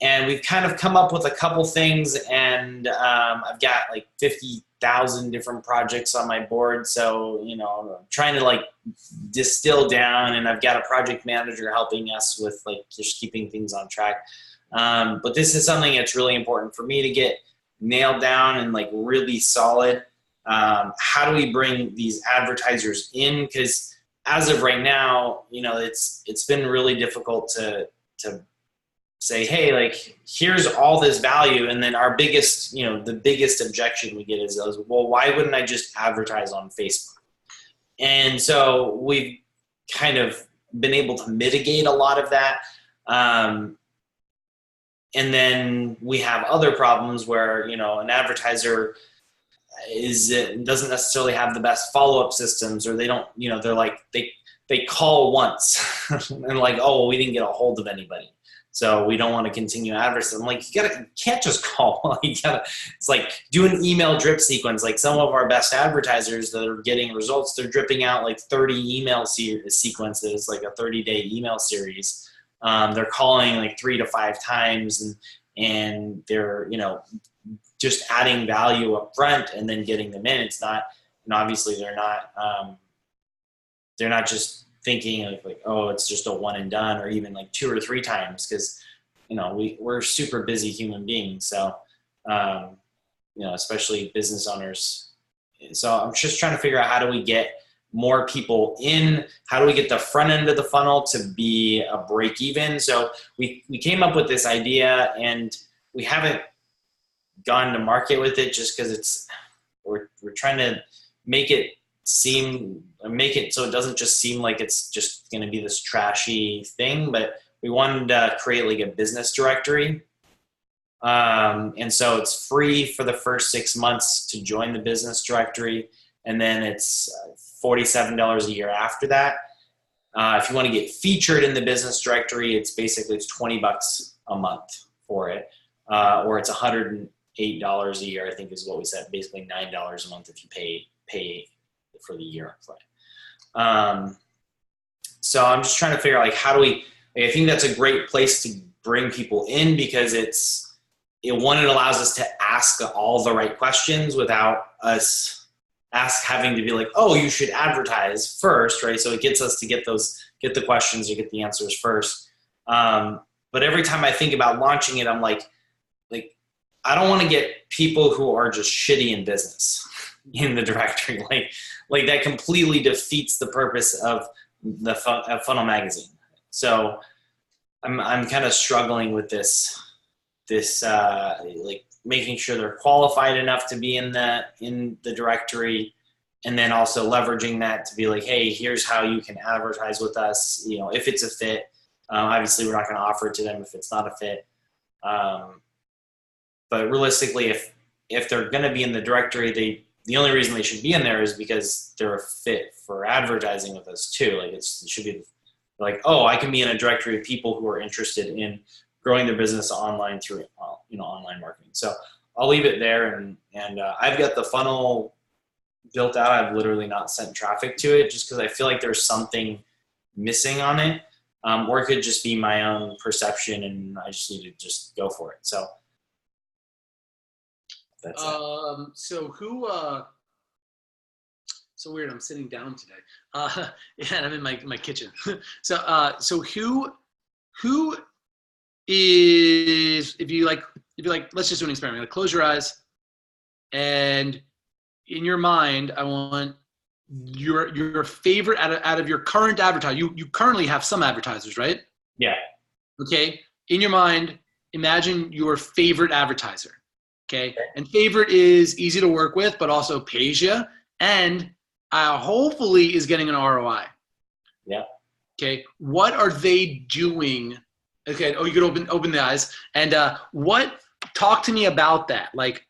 And we've kind of come up with a couple things, and I've got like 50,000 different projects on my board. So, I'm trying to like distill down, and I've got a project manager helping us with like just keeping things on track. But this is something that's really important for me to get nailed down and like really solid. How do we bring these advertisers in? Because as of right now, it's been really difficult to say, hey, like, here's all this value. And then our biggest, the biggest objection we get is, well, why wouldn't I just advertise on Facebook? And so we've kind of been able to mitigate a lot of that. And then we have other problems where, an advertiser doesn't necessarily have the best follow-up systems, or they don't, they're like, they call once and like, oh, we didn't get a hold of anybody, so we don't want to continue advertising. I'm like, you can't just call. It's like do an email drip sequence. Like some of our best advertisers that are getting results, they're dripping out like 30 email sequences, like a 30-day email series. They're calling like 3 to 5 times, and they're, just adding value up front and then getting them in. It's not, and obviously they're not just thinking like, oh, it's just a one and done, or even like 2 or 3 times, because we're super busy human beings. So especially business owners. So I'm just trying to figure out how do we get more people in, how do we get the front end of the funnel to be a break even. So we came up with this idea, and we haven't gone to market with it just because we're trying to make it so it doesn't just seem like it's just going to be this trashy thing, but we wanted to create like a business directory. And so it's free for the first 6 months to join the business directory. And then it's $47 a year after that. If you want to get featured in the business directory, it's $20 a month for it. Or it's $108 a year, I think is what we said, basically $9 a month if you pay for the year upfront. So I'm just trying to figure out like how do we, I think that's a great place to bring people in, because it allows us to ask all the right questions without us having to be like, oh, you should advertise first, right? So it gets us to get the questions or get the answers first. But every time I think about launching it, I'm like, I don't want to get people who are just shitty in business in the directory. Like that completely defeats the purpose of the Funnel Magazine. So I'm kind of struggling with this like making sure they're qualified enough to be in the directory, and then also leveraging that to be like, hey, here's how you can advertise with us, if it's a fit. Obviously we're not going to offer it to them if it's not a fit. But realistically, if they're going to be in the directory, the only reason they should be in there is because they're a fit for advertising with us too. Like it should be like, oh, I can be in a directory of people who are interested in growing their business online through online marketing. So I'll leave it there, and I've got the funnel built out. I've literally not sent traffic to it just because I feel like there's something missing on it. Or it could just be my own perception and I just need to just go for it. So that's it. So weird. I'm sitting down today. And I'm in my kitchen. So who is, if you like, let's just do an experiment. Like, close your eyes, and in your mind, I want your favorite out of your current advertiser. You currently have some advertisers, right? Yeah. Okay. In your mind, imagine your favorite advertiser. Okay. And favorite is easy to work with, but also pays you, and hopefully is getting an ROI. Yeah. Okay. What are they doing? Okay. Oh, you could open the eyes. And talk to me about that. Like,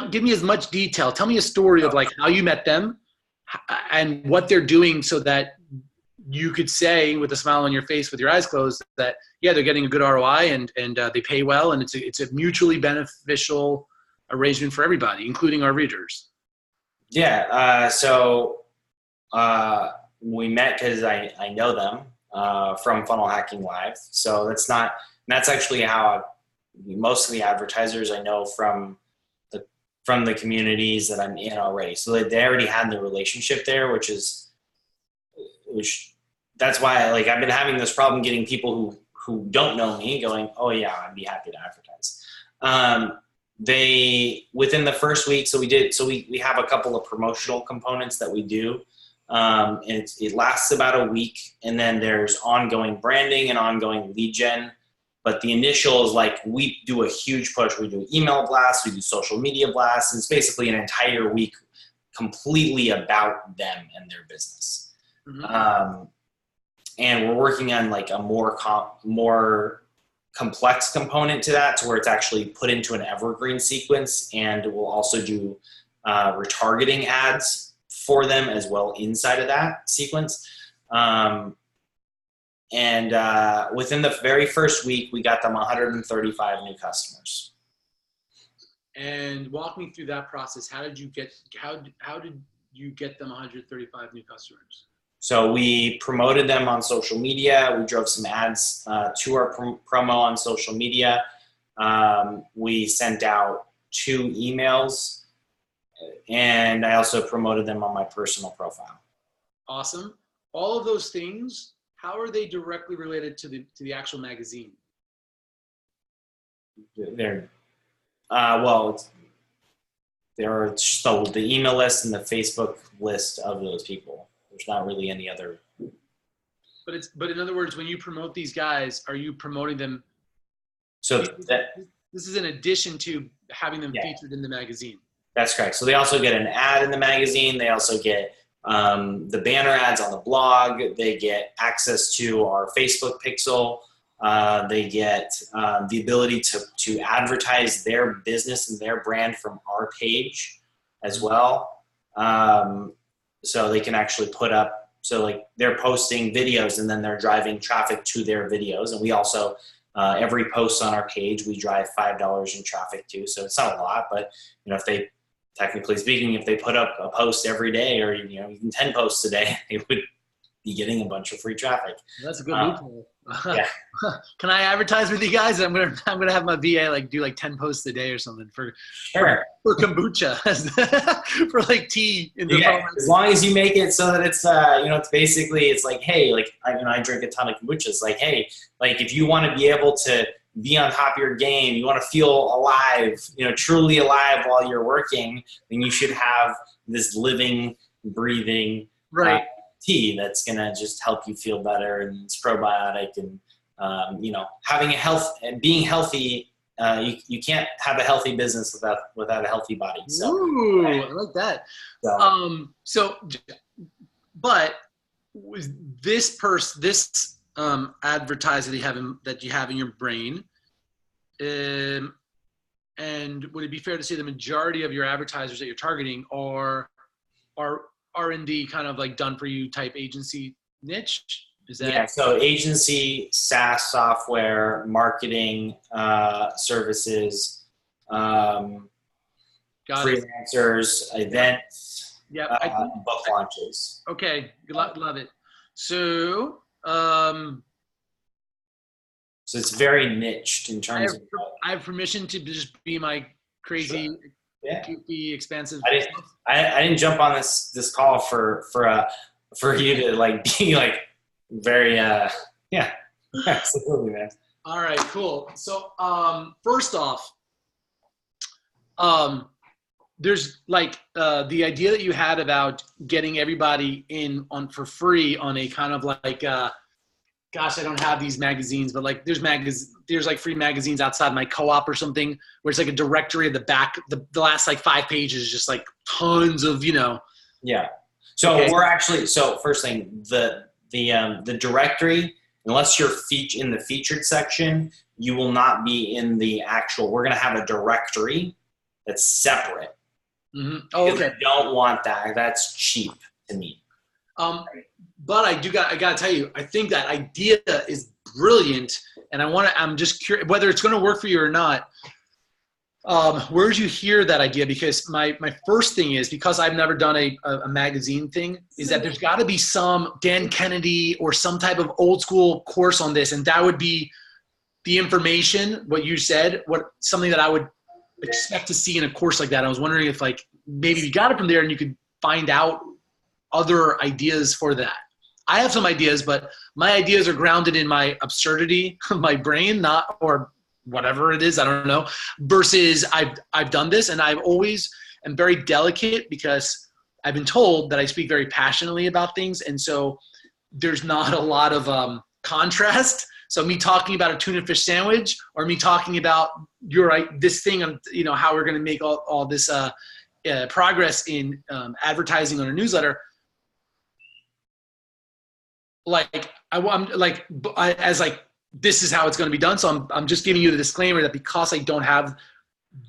give me as much detail. Tell me a story of like how you met them and what they're doing, so that you could say with a smile on your face, with your eyes closed, that yeah, they're getting a good ROI and they pay well, and it's a mutually beneficial arrangement for everybody, including our readers. Yeah. So we met because I know them from Funnel Hacking Live. So that's actually how most of the advertisers I know from the communities that I'm in already. So they already had the relationship there, which that's why I've been having this problem getting people who don't know me going, oh yeah, I'd be happy to advertise. Within the first week, we have a couple of promotional components that we do. And it lasts about a week, and then there's ongoing branding and ongoing lead gen. But the initial is like, we do a huge push. We do email blasts, we do social media blasts. And it's basically an entire week completely about them and their business. Mm-hmm. And we're working on like a more complex component to that, to where it's actually put into an evergreen sequence. And we'll also do retargeting ads for them as well inside of that sequence. And within the very first week, we got them 135 new customers. And walk me through that process. How did you get them 135 new customers? So we promoted them on social media. We drove some ads to our promo on social media. We sent out 2 emails, and I also promoted them on my personal profile. Awesome. All of those things, how are they directly related to the actual magazine? There are just the email list and the Facebook list of those people. There's not really any other. But in other words, when you promote these guys, are you promoting them? So this is in addition to having them featured in the magazine. That's correct. So they also get an ad in the magazine. They also get the banner ads on the blog. They get access to our Facebook pixel. They get the ability to advertise their business and their brand from our page as well. So they can actually put up, so like they're posting videos and then they're driving traffic to their videos. And we also, every post on our page, we drive $5 in traffic to. So it's not a lot, but if they, technically speaking, if they put up a post every day, or even 10 posts a day, they would be getting a bunch of free traffic. That's a good loophole. Yeah. Can I advertise with you guys? I'm gonna have my VA do 10 posts a day or something for kombucha for tea in the phone. As long as you make it so that it's it's basically, it's like, hey, I drink a ton of kombucha. It's like, hey, if you want to be able to be on top of your game, you want to feel alive, truly alive while you're working, then you should have this living, breathing tea that's going to just help you feel better, and it's probiotic, and having a health and being healthy. You can't have a healthy business without a healthy body. So, ooh, I like that. But with this advertiser that you have in your brain, and would it be fair to say the majority of your advertisers that you're targeting are R&D kind of done for you type agency niche? Is that? Yeah, so agency, SaaS software, marketing services, freelancers, events, Yeah, I think, book launches. okay, love it. So, So it's very niched in terms of. I have permission to just be my crazy, Sure. Yeah. goofy, expansive. I didn't jump on this call for you to like be like very yeah, absolutely, man. All right, cool. So, first off, there's like the idea that you had about getting everybody in on for free on a kind of like gosh, I don't have these magazines, but like there's like free magazines outside my co-op or something where it's like a directory of the back, the last like 5 pages, just like tons of, Yeah. So okay. we're actually, so first thing, the directory, unless you're in the featured section, you will not be in the actual, we're going to have a directory that's separate. Mm-hmm. Oh, okay. I don't want that. That's cheap to me. But I got to tell you, I think that idea is brilliant, and I'm just curious whether it's going to work for you or not. Where did you hear that idea? Because my first thing is, because I've never done a magazine thing, is that there's got to be some Dan Kennedy or some type of old school course on this, and that would be the information, what you said, something that I would expect to see in a course like that. I was wondering if like maybe you got it from there and you could find out other ideas for that. I have some ideas, but my ideas are grounded in my absurdity, my brain, not, or whatever it is, I don't know, versus I've done this, and I've always am very delicate because I've been told that I speak very passionately about things. And so there's not a lot of contrast. So me talking about a tuna fish sandwich or me talking about this thing, how we're going to make all this progress in advertising on a newsletter. This is how it's going to be done. So I'm just giving you the disclaimer that because I don't have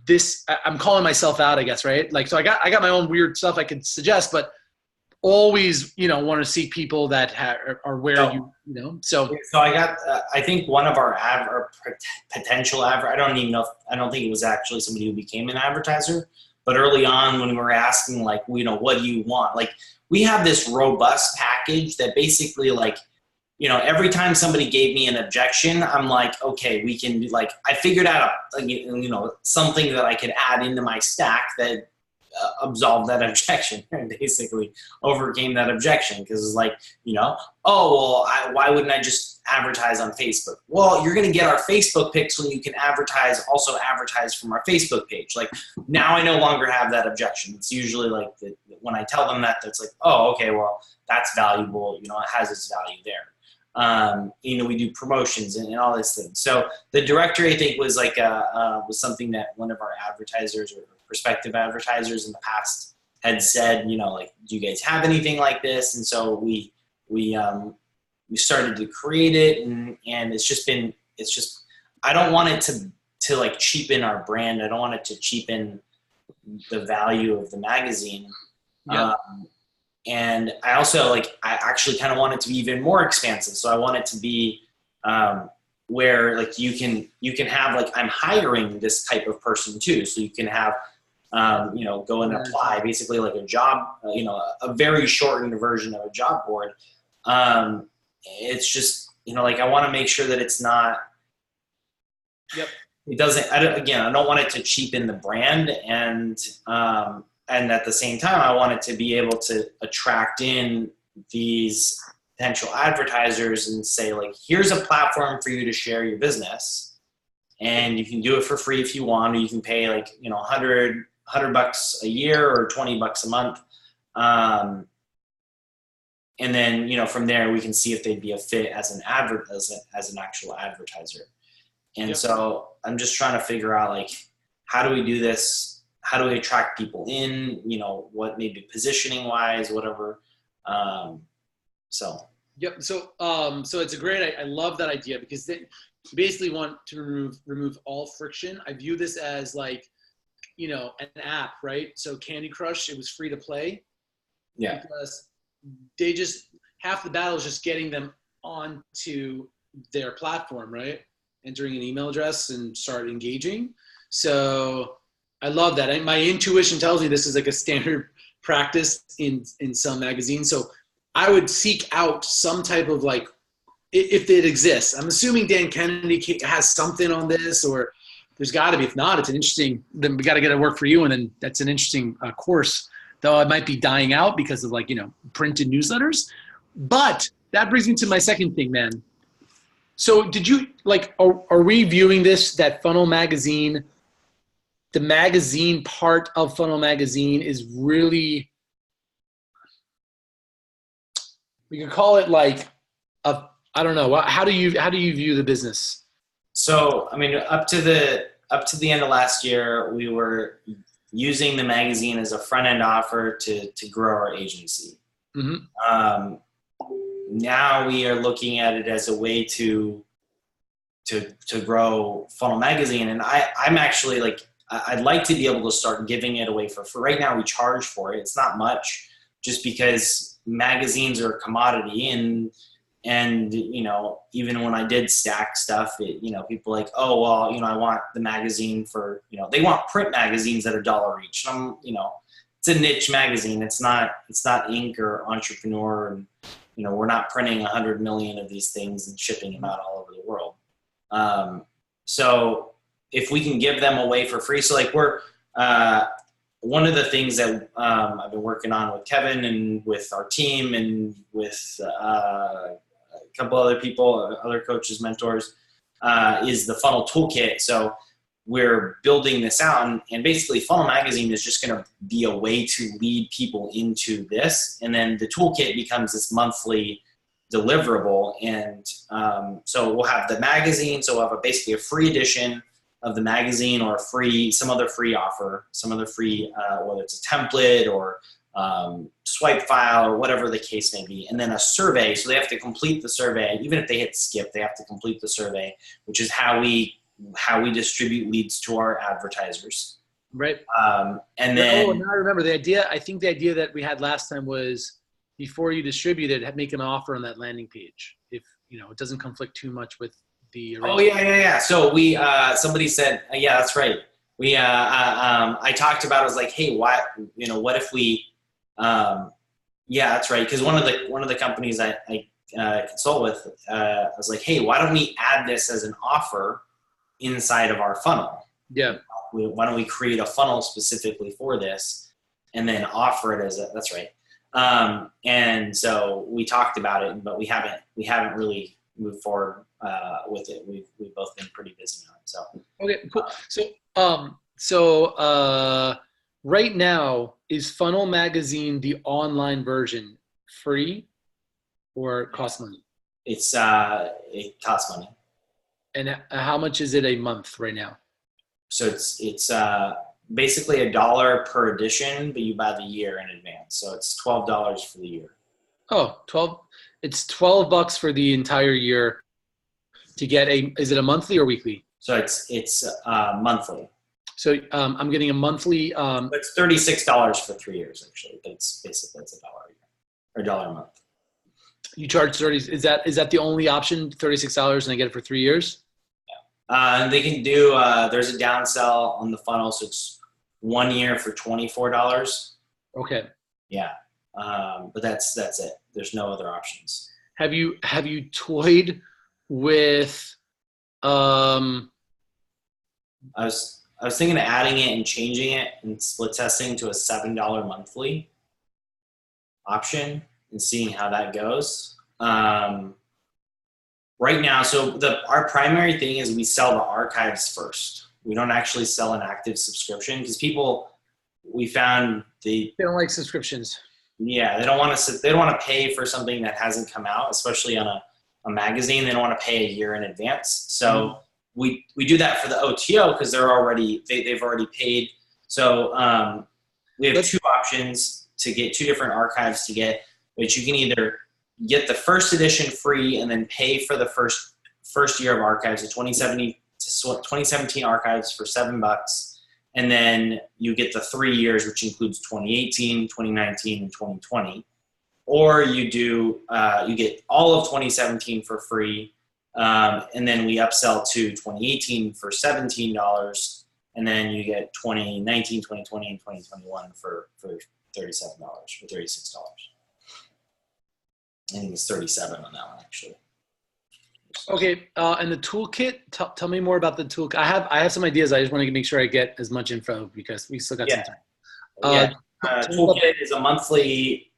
this, I'm calling myself out, I guess, right? Like, so I got my own weird stuff I could suggest, but always, want to see people that are where So I got, I think one of our potential I don't think it was actually somebody who became an advertiser, but early on when we were asking like, what do you want? Like, we have this robust package that basically like, every time somebody gave me an objection, I'm like, okay, we can I figured out, something that I could add into my stack that absolved that objection and basically overcame that objection. Cause it's like, why wouldn't I just advertise on Facebook? Well, you're going to get our Facebook pics when you can also advertise from our Facebook page. Like now I no longer have that objection. It's usually like when I tell them that, it's like, oh, okay, well that's valuable. It has its value there. We do promotions and all these things. So the directory, I think, was like was something that one of our advertisers or prospective advertisers in the past had said, do you guys have anything like this? And so we started to create it, and I don't want it to like cheapen our brand. I don't want it to cheapen the value of the magazine. Yeah. And I also I actually kind of want it to be even more expansive. So I want it to be where like you can have like, I'm hiring this type of person too. So you can have, go and apply basically like a job, a very shortened version of a job board. It's just, I want to make sure that it's not, yep. It doesn't, I don't want it to cheapen the brand, and at the same time, I want it to be able to attract in these potential advertisers and say, like, here's a platform for you to share your business, and you can do it for free if you want, or you can pay like, $100 a year or $20 a month. And then, from there we can see if they'd be a fit as an actual advertiser. And yep. So I'm just trying to figure out like, how do we do this? How do we attract people in, what maybe positioning wise, whatever. So. Yep. So it's a great, I love that idea, because they basically want to remove all friction. I view this as like, an app, right? So Candy Crush, it was free to play. Yeah. Because they just, half the battle is just getting them onto their platform, right? Entering an email address and start engaging. So I love that. And my intuition tells me this is like a standard practice in some magazines. So I would seek out some type of like, if it exists. I'm assuming Dan Kennedy has something on this, or there's got to be. If not, it's an interesting. Then we got to get it work for you, and then that's an interesting course. Though it might be dying out because of like printed newsletters. But that brings me to my second thing, man. So did you like? Are we viewing this that Funnel Magazine? The magazine part of Funnel Magazine is really. We could call it like a. I don't know. How do you view the business? So, I mean, up to the end of last year, we were using the magazine as a front end offer to grow our agency. Mm-hmm. Now we are looking at it as a way to grow Funnel Magazine, and I'm actually like I'd like to be able to start giving it away for free. Right now, we charge for it. It's not much, just because magazines are a commodity and even when I did stack stuff, people like, oh, well, I want the magazine for, they want print magazines that are $1 each. And it's a niche magazine. It's not Inc. or Entrepreneur. And, we're not printing 100 million of these things and shipping them out all over the world. So if we can give them away for free, so like one of the things that I've been working on with Kevin and with our team and with a couple other people, other coaches, mentors, is the funnel toolkit. So we're building this out, and basically Funnel Magazine is just going to be a way to lead people into this. And then the toolkit becomes this monthly deliverable. And so we'll have the magazine. So we'll have basically a free edition of the magazine, or some other free offer, whether it's a template or swipe file or whatever the case may be. And then a survey. So they have to complete the survey. Even if they hit skip, they have to complete the survey, which is how we distribute leads to our advertisers. Right. And then, now I remember the idea. I think the idea that we had last time was before you distribute it, make an offer on that landing page. If it doesn't conflict too much with the. Oh yeah. So somebody said, yeah, that's right. I talked about, I was like, hey, what if we, yeah, that's right. Cause one of the companies I consult with, I was like, hey, why don't we add this as an offer inside of our funnel? Yeah. Why don't we create a funnel specifically for this and then offer it that's right. And so we talked about it, but we haven't really moved forward with it. We've both been pretty busy on it. So okay, cool. So right now, is Funnel Magazine, the online version, free or cost money? It costs money. And how much is it a month right now? So it's basically $1 per edition, but you buy the year in advance. So it's $12 for the year. Oh, it's $12 for the entire year to get is it a monthly or weekly? So it's monthly. So I'm getting a monthly. It's $36 for 3 years actually, but it's basically it's $1 a year or $1 a month. You charge 30. Is that the only option? $36 and I get it for 3 years? Yeah. And they can do. There's a downsell on the funnel, so it's 1 year for $24. Okay. Yeah. But that's it. There's no other options. Have you toyed with? I was thinking of adding it and changing it and split testing to a $7 monthly option and seeing how that goes. Right now, so our primary thing is we sell the archives first. We don't actually sell an active subscription because we found they don't like subscriptions. Yeah, they don't want to pay for something that hasn't come out, especially on a magazine. They don't want to pay a year in advance. So we do that for the OTO because they've already paid. So we have two options to get, two different archives to get, which you can either get the first edition free and then pay for the first year of archives, the 2017 archives for $7. And then you get the 3 years, which includes 2018, 2019, and 2020. Or you get all of 2017 for free. And then we upsell to 2018 for $17. And then you get 2019, 2020, and 2021 for $37 or $36. I think it's 37 on that one actually. Okay, and the toolkit. Tell me more about the toolkit. I have some ideas. I just want to make sure I get as much info because we still got some time. Toolkit is a monthly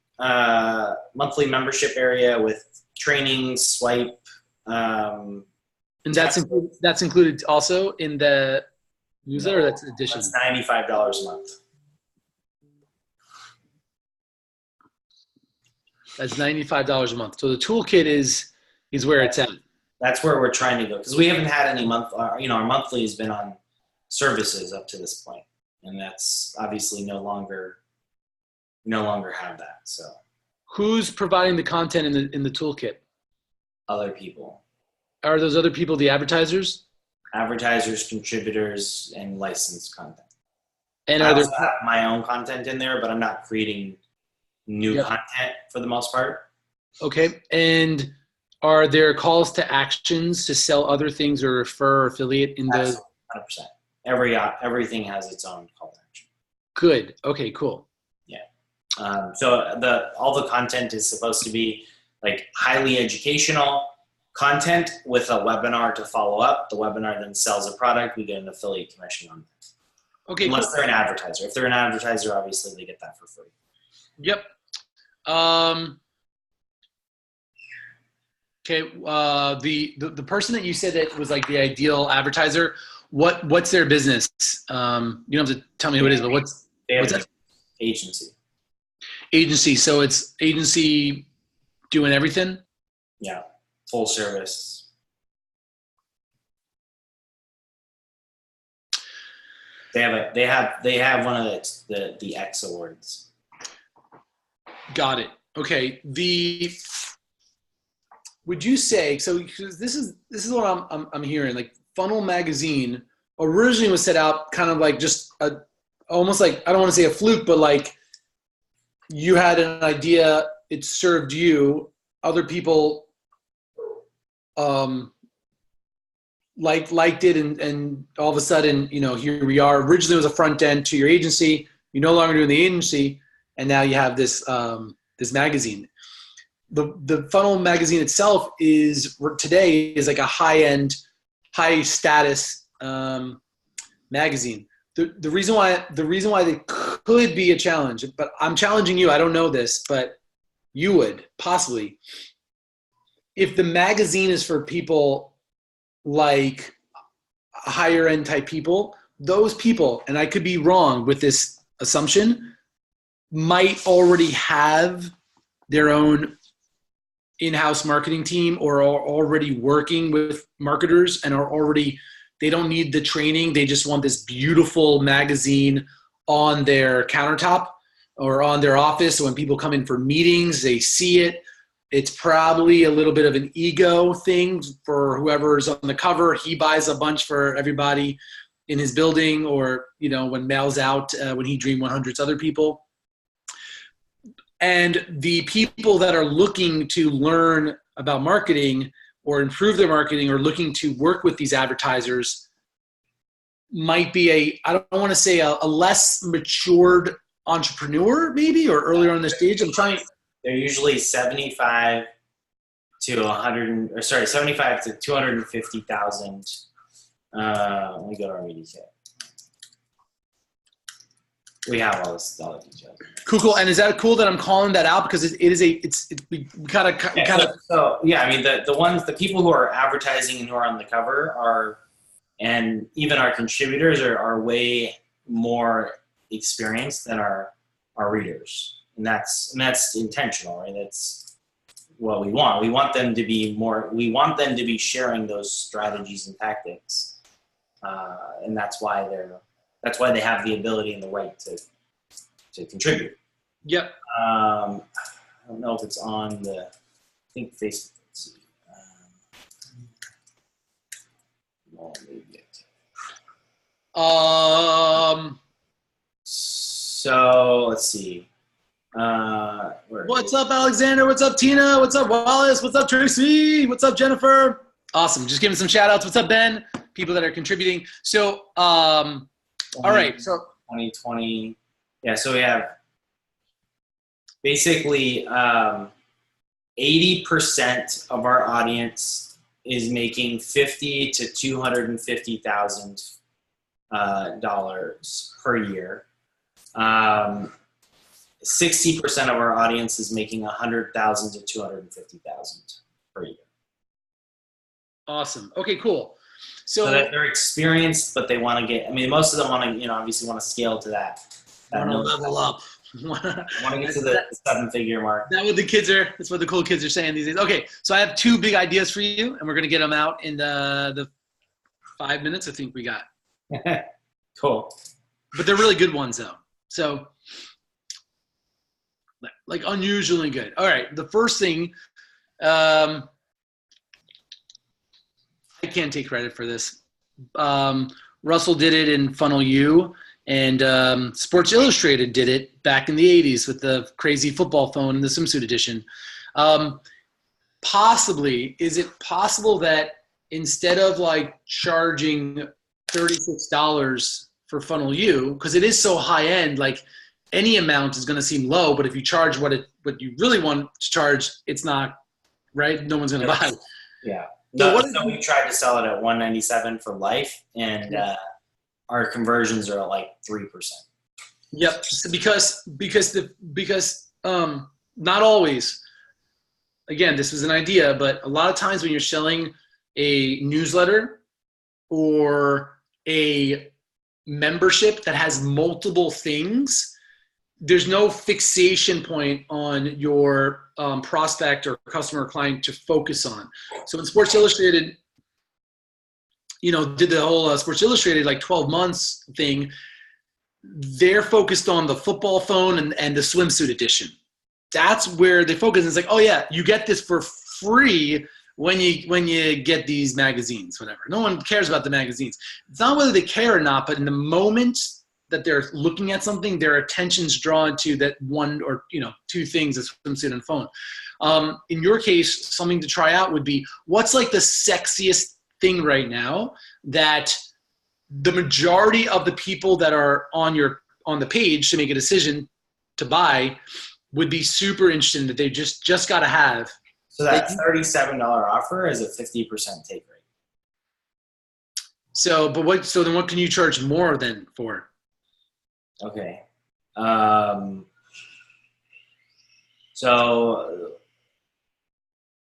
membership area with training, swipe. And that's included also in the newsletter. No, that's addition. That's $95 a month. That's $95 a month. So the toolkit is where it's at. That's where we're trying to go because we haven't had any our monthly has been on services up to this point, and that's obviously no longer have that. So who's providing the content in the toolkit? Other people. Are those other people the advertisers? Advertisers, contributors, and licensed content. And I are there also have my own content in there, but I'm not creating new content for the most part. Okay. And are there calls to actions to sell other things or refer or affiliate in the 100%. Everything has its own call to action. Good. Okay, cool. Yeah. So all the content is supposed to be like highly educational content with a webinar to follow up. The webinar then sells a product. We get an affiliate commission on that. Okay. Unless they're an advertiser. If they're an advertiser, obviously they get that for free. Yep. Okay. The person that you said that was like the ideal advertiser, what's their business? You don't have to tell me who it is, but what's that? Agency. Agency. So it's agency doing everything? Yeah. Full service. They have one of the X awards. Got it. Okay. Would you say, so this is what I'm hearing, like Funnel Magazine originally was set out kind of like just almost like, I don't want to say a fluke, but like you had an idea, it served you, other people liked it, and all of a sudden, here we are. Originally it was a front end to your agency. You're no longer doing the agency, and now you have this magazine. The Funnel Magazine itself is like a high-end, high-status magazine. The reason why they could be a challenge, but I'm challenging you. I don't know this, but you would possibly, if the magazine is for people like higher end type people, those people, and I could be wrong with this assumption, might already have their own in-house marketing team or are already working with marketers and they don't need the training. They just want this beautiful magazine on their countertop or on their office. So when people come in for meetings, they see it. It's probably a little bit of an ego thing for whoever's on the cover. He buys a bunch for everybody in his building, or, when mails out, when he Dream 100's other people. And the people that are looking to learn about marketing or improve their marketing or looking to work with these advertisers might be I don't want to say a less matured entrepreneur maybe, or earlier on the stage. They're usually 75 to 250,000. Let me go to our media kit. We have all the details. Cool. And is that cool that I'm calling that out, because So yeah, I mean the people who are advertising and who are on the cover and even our contributors are way more experienced than our readers, and that's intentional, right? That's what we want. We want them to be sharing those strategies and tactics, and that's why they have the ability and the right to contribute. Yep. I don't know if it's on I think Facebook. Let's see. So let's see. What's up, Alexander? What's up, Tina? What's up, Wallace? What's up, Tracy? What's up, Jennifer? Awesome. Just giving some shout outs. What's up, Ben? People that are contributing. So, all right. So 2020. Yeah. So we have basically 80% of our audience is making $50,000 to $250,000 per year. 60% of our audience is making $100,000 to $250,000 per year. Awesome. Okay, cool. So that they're experienced, but they want to get. I mean, most of them want to, obviously want to scale to that. Want to level up. Want to get to the 7-figure mark. That's what the cool kids are saying these days. Okay, so I have 2 big ideas for you, and we're gonna get them out in the 5 minutes I think we got. Cool. But they're really good ones though. So like unusually good. All right, the first thing, I can't take credit for this. Russell did it in Funnel U. And Sports Illustrated did it back in the 80s with the crazy football phone and the swimsuit edition. Possibly, is it possible that instead of like charging $36 for Funnel U, because it is so high end, like any amount is going to seem low, but if you charge what you really want to charge, it's not, right? No one's going to buy. Yeah. No, so we tried to sell it at $197 for life, and our conversions are at like 3%. Yep, because not always. Again, this was an idea, but a lot of times when you're selling a newsletter or a membership that has multiple things, there's no fixation point on your prospect or customer or client to focus on. So in Sports Illustrated, did the whole Sports Illustrated like 12 months thing, they're focused on the football phone and the swimsuit edition. That's where they focus. It's like, oh yeah, you get this for free when you get these magazines, whatever. No one cares about the magazines. It's not whether they care or not, but in the moment that they're looking at something, their attention's drawn to that one or 2 things, a swimsuit and phone. In your case, something to try out would be, what's like the sexiest thing right now that the majority of the people that are on the page to make a decision to buy would be super interested in, that they just got to have. So that $37 offer is a 50% take rate. So then what can you charge more than for? Okay. So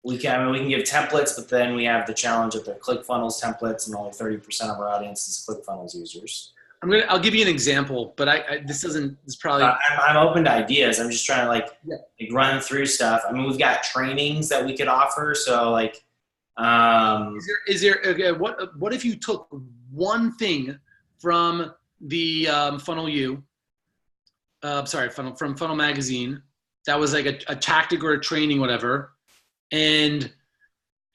we can give templates, but then we have the challenge of the ClickFunnels templates, and only 30% of our audience is ClickFunnels users. I'll give you an example, but it's probably. I'm open to ideas. I'm just trying to run through stuff. I mean, we've got trainings that we could offer. So like, what if you took one thing from the Funnel U, from Funnel Magazine, that was like a tactic or a training, whatever. And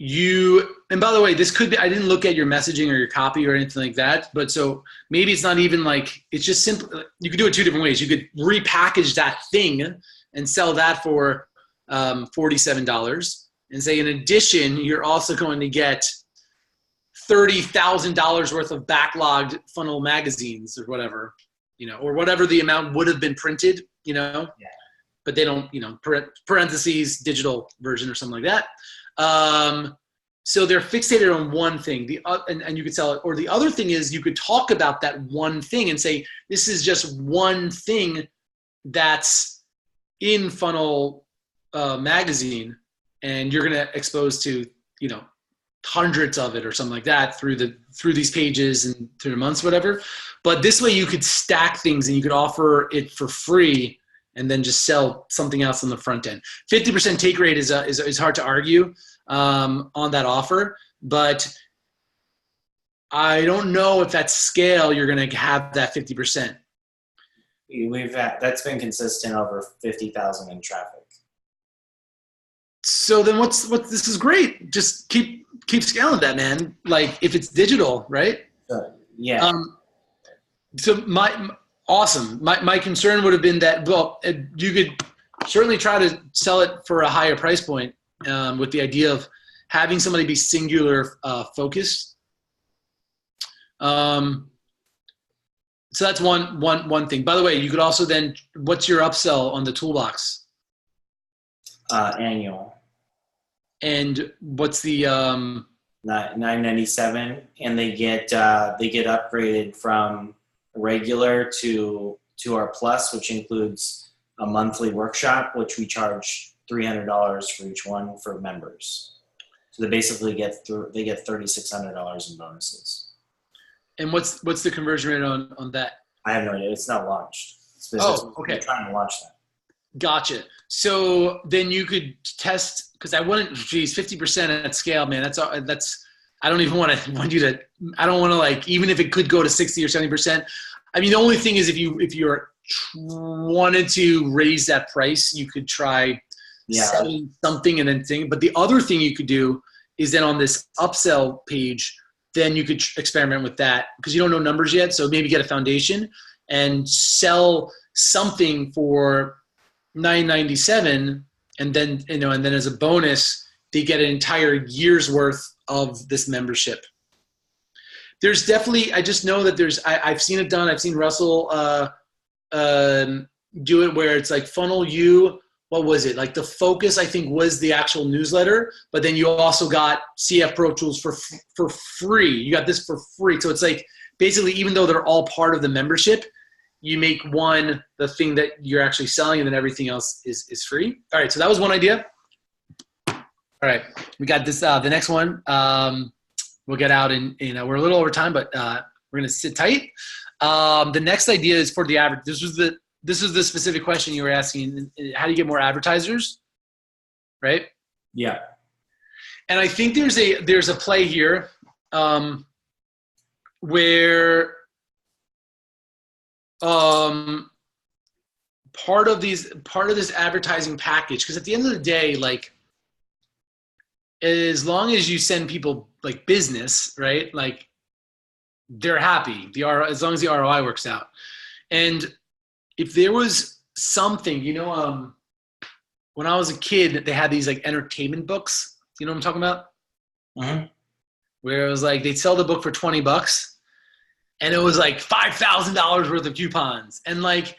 by the way, this could be, I didn't look at your messaging or your copy or anything like that, but so maybe it's not even like, it's just simple. You could do it 2 different ways. You could repackage that thing and sell that for $47 and say, in addition, you're also going to get $30,000 worth of backlogged Funnel magazines or whatever, or whatever the amount would have been printed, Yeah. But they don't, parentheses, digital version or something like that. So they're fixated on one thing, and you could sell it. Or the other thing is, you could talk about that one thing and say, this is just one thing that's in Funnel magazine, and you're going to expose to, hundreds of it or something like that through these pages and through the months, whatever. But this way you could stack things and you could offer it for free and then just sell something else on the front end. 50% take rate is hard to argue on that offer, but I don't know if at scale you're going to have that 50%. That's been consistent over 50,000 in traffic. So then this is great. Just keep scaling that, man. Like if it's digital, right? Yeah. So awesome. My concern would have been that, well, you could certainly try to sell it for a higher price point with the idea of having somebody be singular focused. So that's one thing. By the way, you could also then, what's your upsell on the toolbox? Annual. And what's the $9.97, and they get upgraded from regular to our plus, which includes a monthly workshop, which we charge $300 for each one for members. So they basically get $3,600 in bonuses. and what's the conversion rate on that? I have no idea. It's not launched. Okay. We're trying to launch that. Gotcha. So then you could test, because I wouldn't, 50% at scale, man. That's I don't even want to I don't want to, like, even if it could go to 60 or 70%. I mean, the only thing is if you wanted to raise that price, you could try selling something and then thing. But the other thing you could do is then on this upsell page, then you could experiment with that because you don't know numbers yet. So maybe get a foundation and sell something for $9.97, and then and then as a bonus, they get an entire year's worth of this membership. There's definitely, I just know that I've seen it done. I've seen Russell do it where it's like funnel you. What was it? Like the focus, I think, was the actual newsletter, but then you also got CF Pro Tools for free. You got this for free. So it's like basically, even though they're all part of the membership, you make one the thing that you're actually selling, and then everything else is free. All right, so that was one idea. All right, we got this. The next one, we'll get out in we're a little over time, but we're gonna sit tight. The next idea is for the average. This was the specific question you were asking. How do you get more advertisers? Right? Yeah. And I think there's a play here where part of this advertising package, because at the end of the day, like, as long as you send people like business, right? Like, they're happy. As long as the ROI works out. And if there was something, when I was a kid, they had these like entertainment books. You know what I'm talking about? Mm-hmm. Where it was like they'd sell the book for $20, and it was like $5,000 worth of coupons. And like,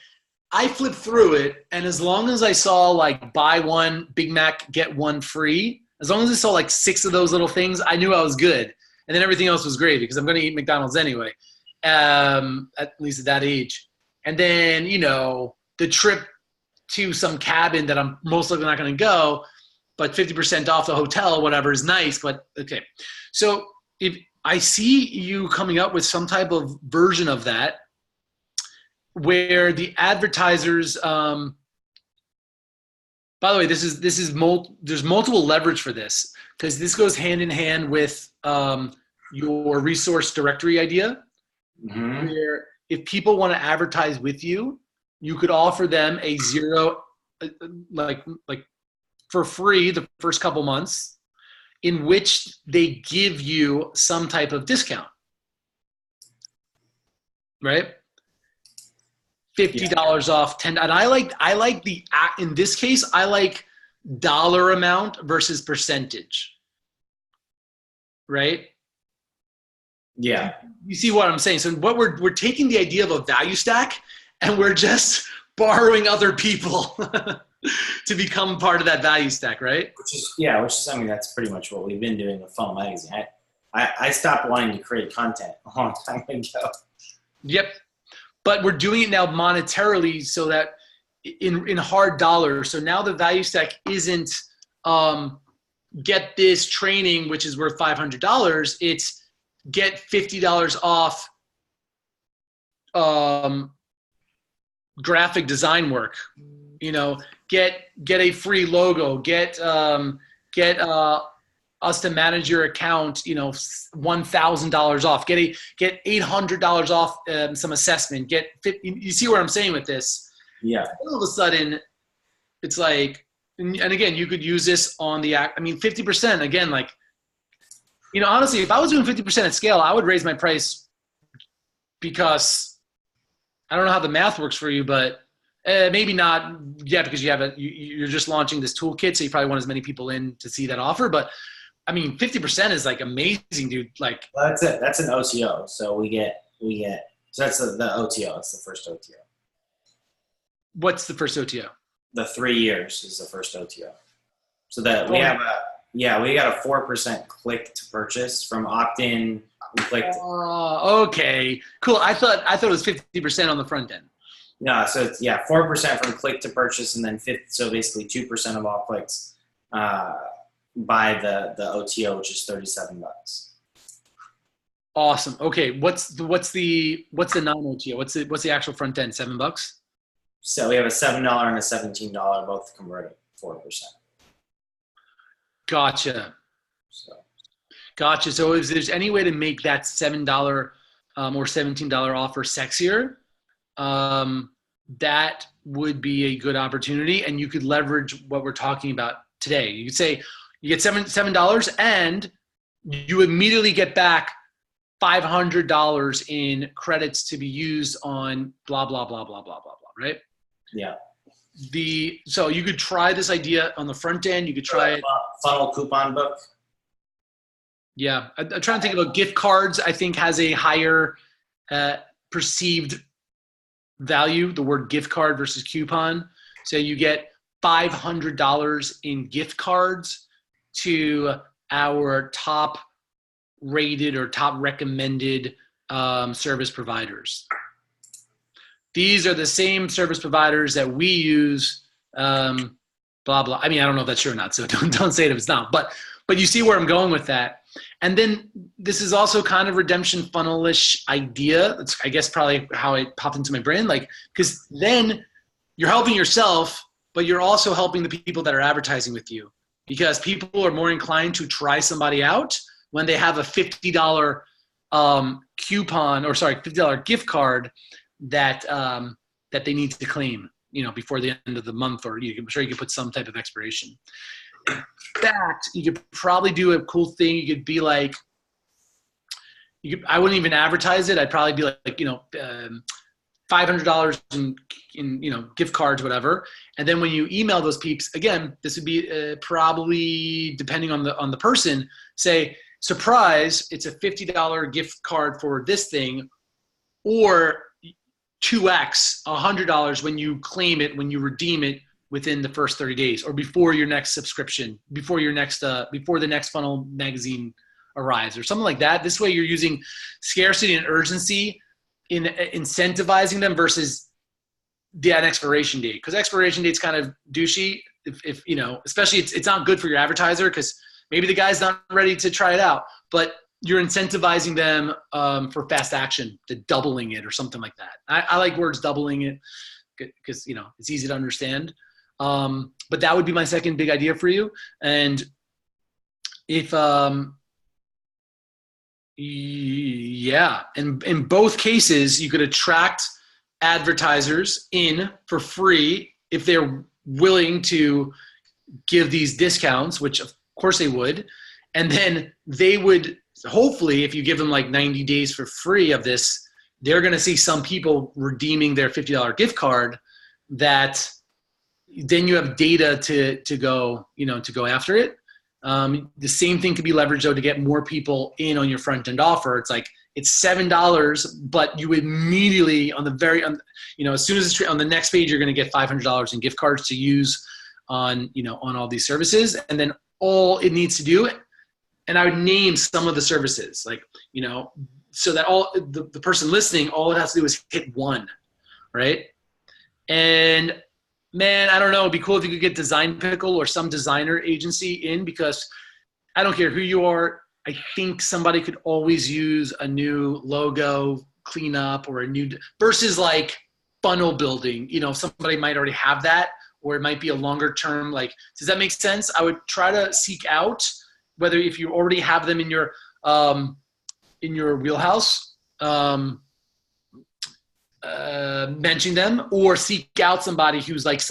I flipped through it, and as long as I saw like buy one Big Mac, get one free, as long as I saw like 6 of those little things, I knew I was good. And then everything else was gravy because I'm going to eat McDonald's anyway, at least at that age. And then, the trip to some cabin that I'm most likely not going to go, but 50% off the hotel, whatever, is nice. But okay. So if I see you coming up with some type of version of that where the advertisers, by the way, there's multiple leverage for this, because this goes hand in hand with your resource directory idea, Mm-hmm. where if people want to advertise with you, you could offer them a zero, like for free the first couple months, in which they give you some type of discount, right? $50 off, 10. And I like in this case, I like dollar amount versus percentage, right? Yeah. You see what I'm saying? So what we're taking the idea of a value stack, and we're just borrowing other people to become part of that value stack, right? Which is, I mean, that's pretty much what we've been doing with Funnel Magazine. I stopped wanting to create content a long time ago. Yep. But we're doing it now monetarily, so that in hard dollars. So now the value stack isn't get this training, which is worth $500. It's get $50 off graphic design work. Get a free logo. Get us to manage your account. $1,000 off. Get $800 off some assessment. You see where I'm saying with this? Yeah. All of a sudden, it's like, and again, you could use this on 50%. Again, like, honestly, if I was doing 50% at scale, I would raise my price, because I don't know how the math works for you, but maybe not yet, because you're just launching this toolkit, so you probably want as many people in to see that offer. But I mean, 50% is like amazing, dude. Like, well, that's it. That's an OTO. So we get. So that's the OTO. It's the first OTO. What's the first OTO? The 3 years is the first OTO. So that we got a 4% click to purchase from opt-in. We clicked. Okay, cool. I thought it was 50% on the front end. No, so it's 4% from click to purchase, and then so basically 2% of all clicks buy the OTO, which is $37. Awesome. Okay, what's the non-OTO? What's the actual front end? $7? So we have a $7 and a $17, both converting 4%. Gotcha. Gotcha. So if there's any way to make that $7 or $17 offer sexier, that would be a good opportunity, and you could leverage what we're talking about today. You could say you get $7 and you immediately get back $500 in credits to be used on blah, blah, blah, blah, blah, blah, blah, right? Yeah. So you could try this idea on the front end. You could try it. Funnel coupon book. Yeah. I'm trying to think about gift cards. I think has a higher perceived value, the word gift card versus coupon. So you get $500 in gift cards to our top rated or top recommended service providers. These are the same service providers that we use, blah, blah. I mean, I don't know if that's true or not, so don't say it if it's not. But you see where I'm going with that. And then this is also kind of redemption funnel-ish idea. That's, I guess, probably how it popped into my brain. Like, because then you're helping yourself, but you're also helping the people that are advertising with you, because people are more inclined to try somebody out when they have a $50 $50 gift card that they need to claim, before the end of the month, or I'm sure you could put some type of expiration. In fact, you could probably do a cool thing. You could be like, I wouldn't even advertise it. I'd probably be like, $500 in gift cards, whatever. And then when you email those peeps, again, this would be probably, depending on the person, say, surprise, it's a $50 gift card for this thing, or 2x, $100 when you claim it, when you redeem it within the first 30 days, or before your next subscription, before the next funnel magazine arrives, or something like that. This way you're using scarcity and urgency in incentivizing them versus an expiration date. Because expiration date's kind of douchey, if especially it's not good for your advertiser, because maybe the guy's not ready to try it out, but you're incentivizing them for fast action, to doubling it or something like that. I like words doubling it because it's easy to understand. But that would be my second big idea for you. And if in both cases you could attract advertisers in for free if they're willing to give these discounts, which of course they would, and then they would. Hopefully, if you give them like 90 days for free of this, they're going to see some people redeeming their $50 gift card, that then you have data to go after it. The same thing could be leveraged though to get more people in on your front end offer. It's like, it's $7, but you immediately as soon as it's on the next page, you're going to get $500 in gift cards to use on all these services. And then all it needs to do, and I would name some of the services, like, so that all the person listening, all it has to do is hit one, right? And man, I don't know, it'd be cool if you could get Design Pickle or some designer agency in, because I don't care who you are. I think somebody could always use a new logo cleanup or a new, versus like funnel building. Somebody might already have that, or it might be a longer term. Like, does that make sense? I would try to seek out, whether if you already have them in your wheelhouse, mention them, or seek out somebody who's like, does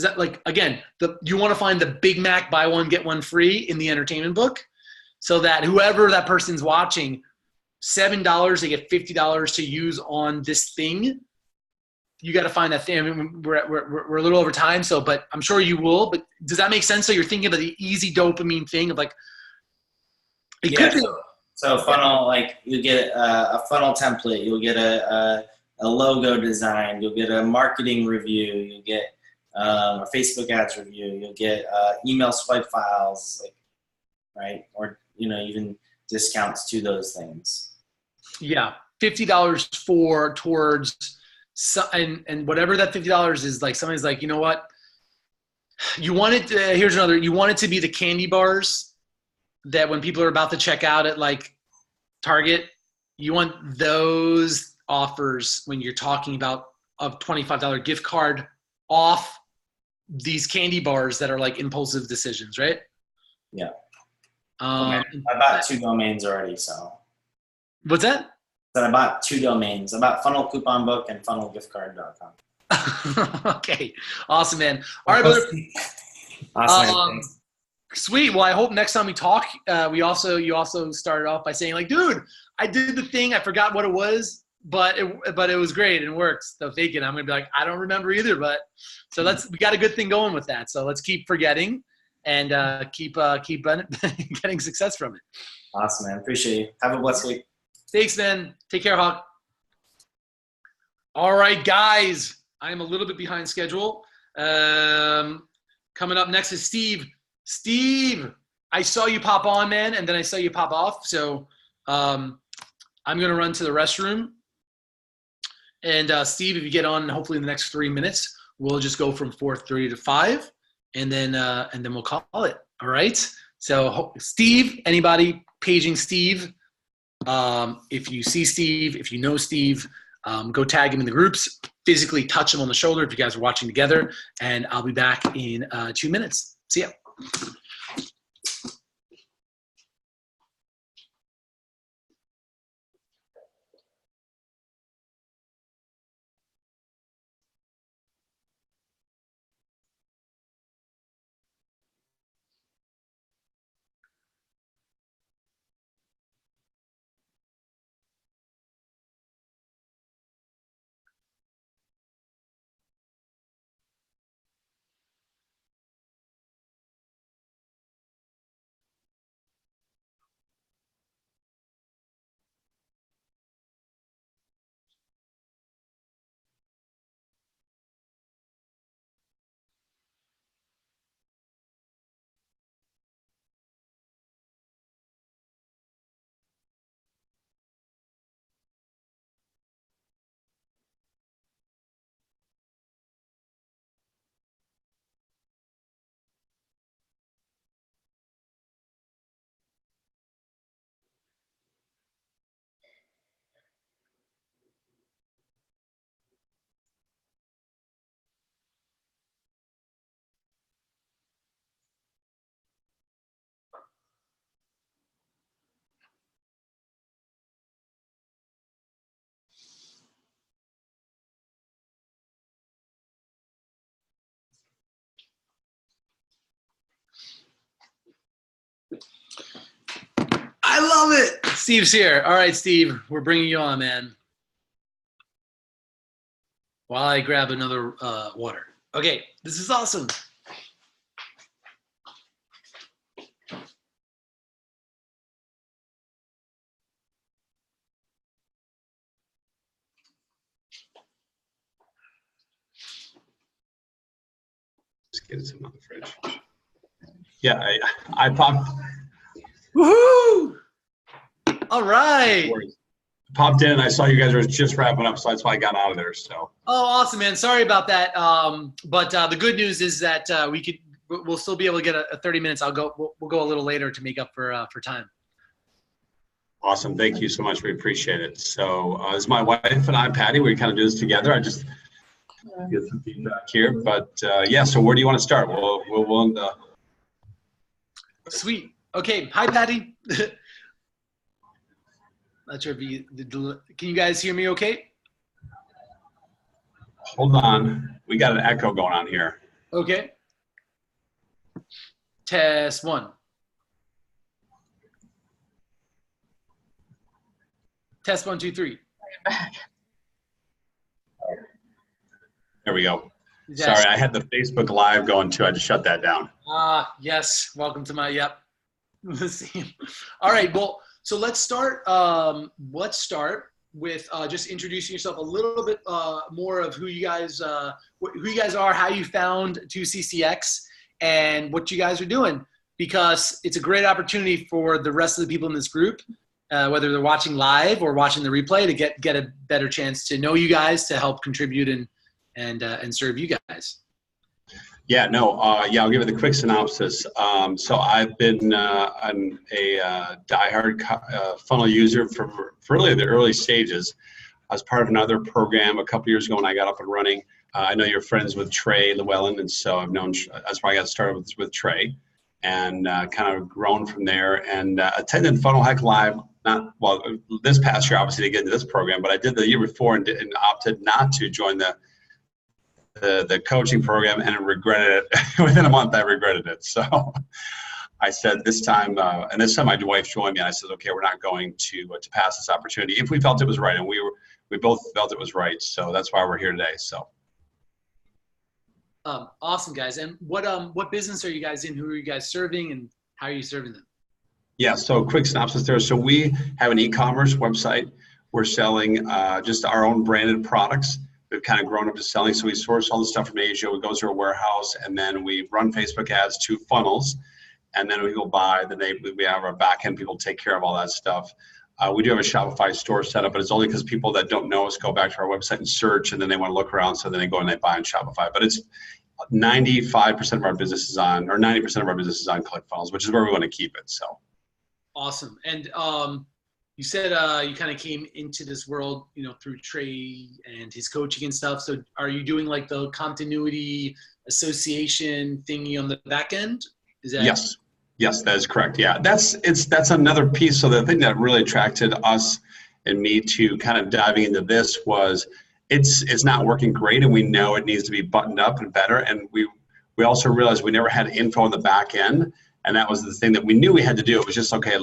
that, like, again, you want to find the Big Mac buy one get one free in the entertainment book, so that whoever that person's watching, $7 they get $50 to use on this thing. You got to find that thing. I mean, we're a little over time, but I'm sure you will. But does that make sense? So you're thinking about the easy dopamine thing of like, it could be. So funnel, like you get a funnel template, you'll get a logo design, you'll get a marketing review, you'll get a Facebook ads review. You'll get email swipe files, like, right? Or, even discounts to those things. Yeah, $50 towards and whatever that $50 is, like somebody's like, you know what? You want it to, here's another, you want it to be the candy bars that when people are about to check out at like Target, you want those offers when you're talking about a $25 gift card off these candy bars that are like impulsive decisions, right? Yeah. I bought 2 domains already, so. What's that? I bought 2 domains. I bought Funnel Coupon Book and funnelgiftcard.com. Okay. Awesome, man. All right, brother. Awesome. Sweet. Well, I hope next time we talk, you also started off by saying like, dude, I did the thing. I forgot what it was, but it was great and worked. So thinking I'm going to be like, I don't remember either, but so we got a good thing going with that. So let's keep forgetting and keep getting success from it. Awesome, man. Appreciate you. Have a blessed week. Thanks, man. Take care, Hawk. All right, guys. I'm a little bit behind schedule. Coming up next is Steve. Steve, I saw you pop on, man, and then I saw you pop off. So I'm going to run to the restroom. And Steve, if you get on, hopefully in the next 3 minutes, we'll just go from 4:30 to 5, and then we'll call it. All right. So Steve, anybody paging Steve? If you see Steve, if you know Steve, go tag him in the groups. Physically touch him on the shoulder if you guys are watching together, and I'll be back in 2 minutes. See ya. I love it. Steve's here. All right, Steve, we're bringing you on, man. While I grab another water. Okay, this is awesome. Just get some on the fridge. Yeah, I popped. Woohoo! All right. Popped in. I saw you guys were just wrapping up, so that's why I got out of there. So. Oh, awesome, man. Sorry about that. But the good news is that we'll still be able to get a 30 minutes. We'll go a little later to make up for time. Awesome. Thank you so much. We appreciate it. So this is my wife and I, Patty. We kind of do this together. I just get some feedback here, but yeah. So where do you want to start? We'll Sweet. Okay. Hi, Patty. Not sure if can you guys hear me okay? Hold on. We got an echo going on here. Okay. Test 1. Test 1, 2, 3. There we go. Yes. Sorry, I had the Facebook Live going too. I just shut that down. Yes. Welcome to my, yep. All right. Well, so let's start. with just introducing yourself a little bit more of who you guys are, how you found 2CCX, and what you guys are doing, because it's a great opportunity for the rest of the people in this group, whether they're watching live or watching the replay, to get a better chance to know you guys, to help contribute and serve you guys. Yeah, no, I'll give it the quick synopsis. So I've been I'm a diehard funnel user for really the early stages. I was part of another program a couple years ago when I got up and running. I know you're friends with Trey Llewellyn, and so I've known, that's why I got started with Trey, and kind of grown from there, and attended Funnel Hack Live, this past year, obviously, to get into this program, but I did the year before and opted not to join the coaching program, and I regretted it. Within a month, I regretted it. So I said this time, and this time my wife joined me, and I said, okay, we're not going to pass this opportunity if we felt it was right, and we both felt it was right. So that's why we're here today. So. Awesome, guys. And what business are you guys in? Who are you guys serving, and how are you serving them? Yeah, so quick synopsis there. So we have an e-commerce website. We're selling just our own branded products. We've kind of grown up to selling. So we source all the stuff from Asia. We go through a warehouse, and then we run Facebook ads to funnels, and then we go buy. Then we have our back end people take care of all that stuff. We do have a Shopify store set up, but it's only because people that don't know us go back to our website and search, and then they want to look around, so then they go and they buy on Shopify. But it's 95% of our business is on, or 90% of our business is on ClickFunnels, which is where we want to keep it. So awesome. And you said you kind of came into this world, through Trey and his coaching and stuff. So are you doing like the continuity association thingy on the back end? Is that? Yes, that is correct. Yeah, that's another piece. So the thing that really attracted us and me to kind of diving into this was it's not working great, and we know it needs to be buttoned up and better. And we also realized we never had info on the back end. And that was the thing that we knew we had to do. It was just, okay,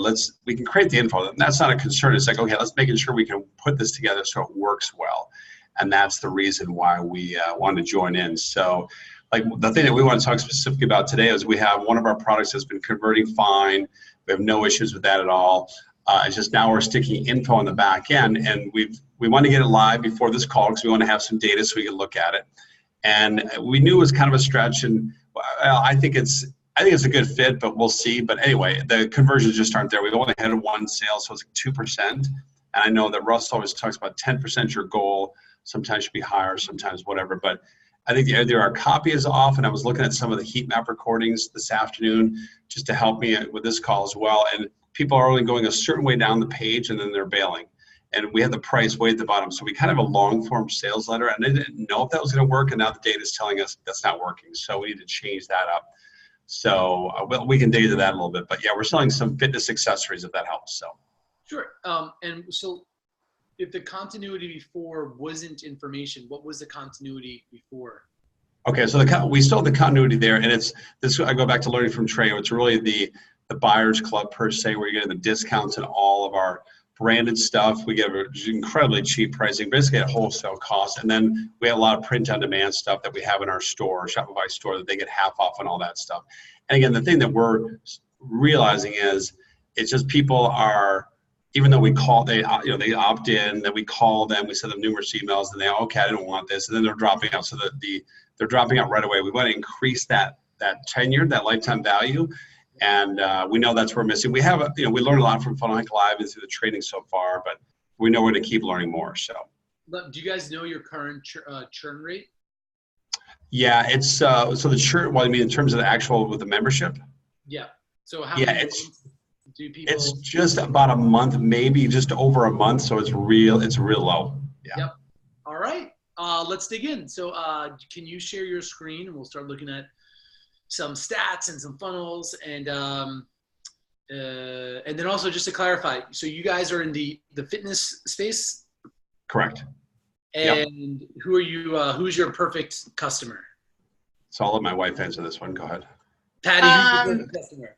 we can create the info. And that's not a concern. It's like, okay, let's make sure we can put this together so it works well. And that's the reason why we wanted to join in. So like the thing that we want to talk specifically about today is we have one of our products that's been converting fine. We have no issues with that at all. It's just now we're sticking info on the back end, and we want to get it live before this call because we want to have some data so we can look at it. And we knew it was kind of a stretch, and I think it's a good fit, but we'll see. But anyway, the conversions just aren't there. We've only had one sale, so it's like 2%. And I know that Russ always talks about 10% your goal. Sometimes should be higher, sometimes whatever. But I think either our copy is off, and I was looking at some of the heat map recordings this afternoon just to help me with this call as well. And people are only going a certain way down the page, and then they're bailing. And we have the price way at the bottom. So we kind of have a long form sales letter, and I didn't know if that was going to work. And now the data is telling us that's not working. So we need to change that up. So we can dig into that a little bit, but yeah, we're selling some fitness accessories if that helps. So sure. And so if the continuity before wasn't information, what was the continuity before? Okay, so we still have the continuity there, and it's this. I go back to learning from Trey. It's really the buyers club per se, where you're getting the discounts in all of our branded stuff. We get incredibly cheap pricing, basically at wholesale cost. And then we have a lot of print on demand stuff that we have in our store, Shopify store, that they get half off and all that stuff. And again, the thing that we're realizing is it's just people are, even though we call, they opt in, then we call them, we send them numerous emails, and they, okay, I don't want this. And then they're dropping out. So they're dropping out right away. We want to increase that tenure, that lifetime value. And we know that's where we're missing. We have, we learned a lot from Funnel Hack Live and through the training so far, but we know we're going to keep learning more. So, do you guys know your current churn rate? Yeah, it's so the churn. Well, I mean, in terms of the actual with the membership. Yeah. So how many months do people? It's just about a month, maybe just over a month. So it's real low. Yeah. Yep. All right. Let's dig in. So can you share your screen, and we'll start looking at some stats and some funnels, and then also just to clarify, so you guys are in the fitness space? Correct. And who are you? Who's your perfect customer? So I'll let my wife answer this one. Go ahead. Patty, who's your perfect customer?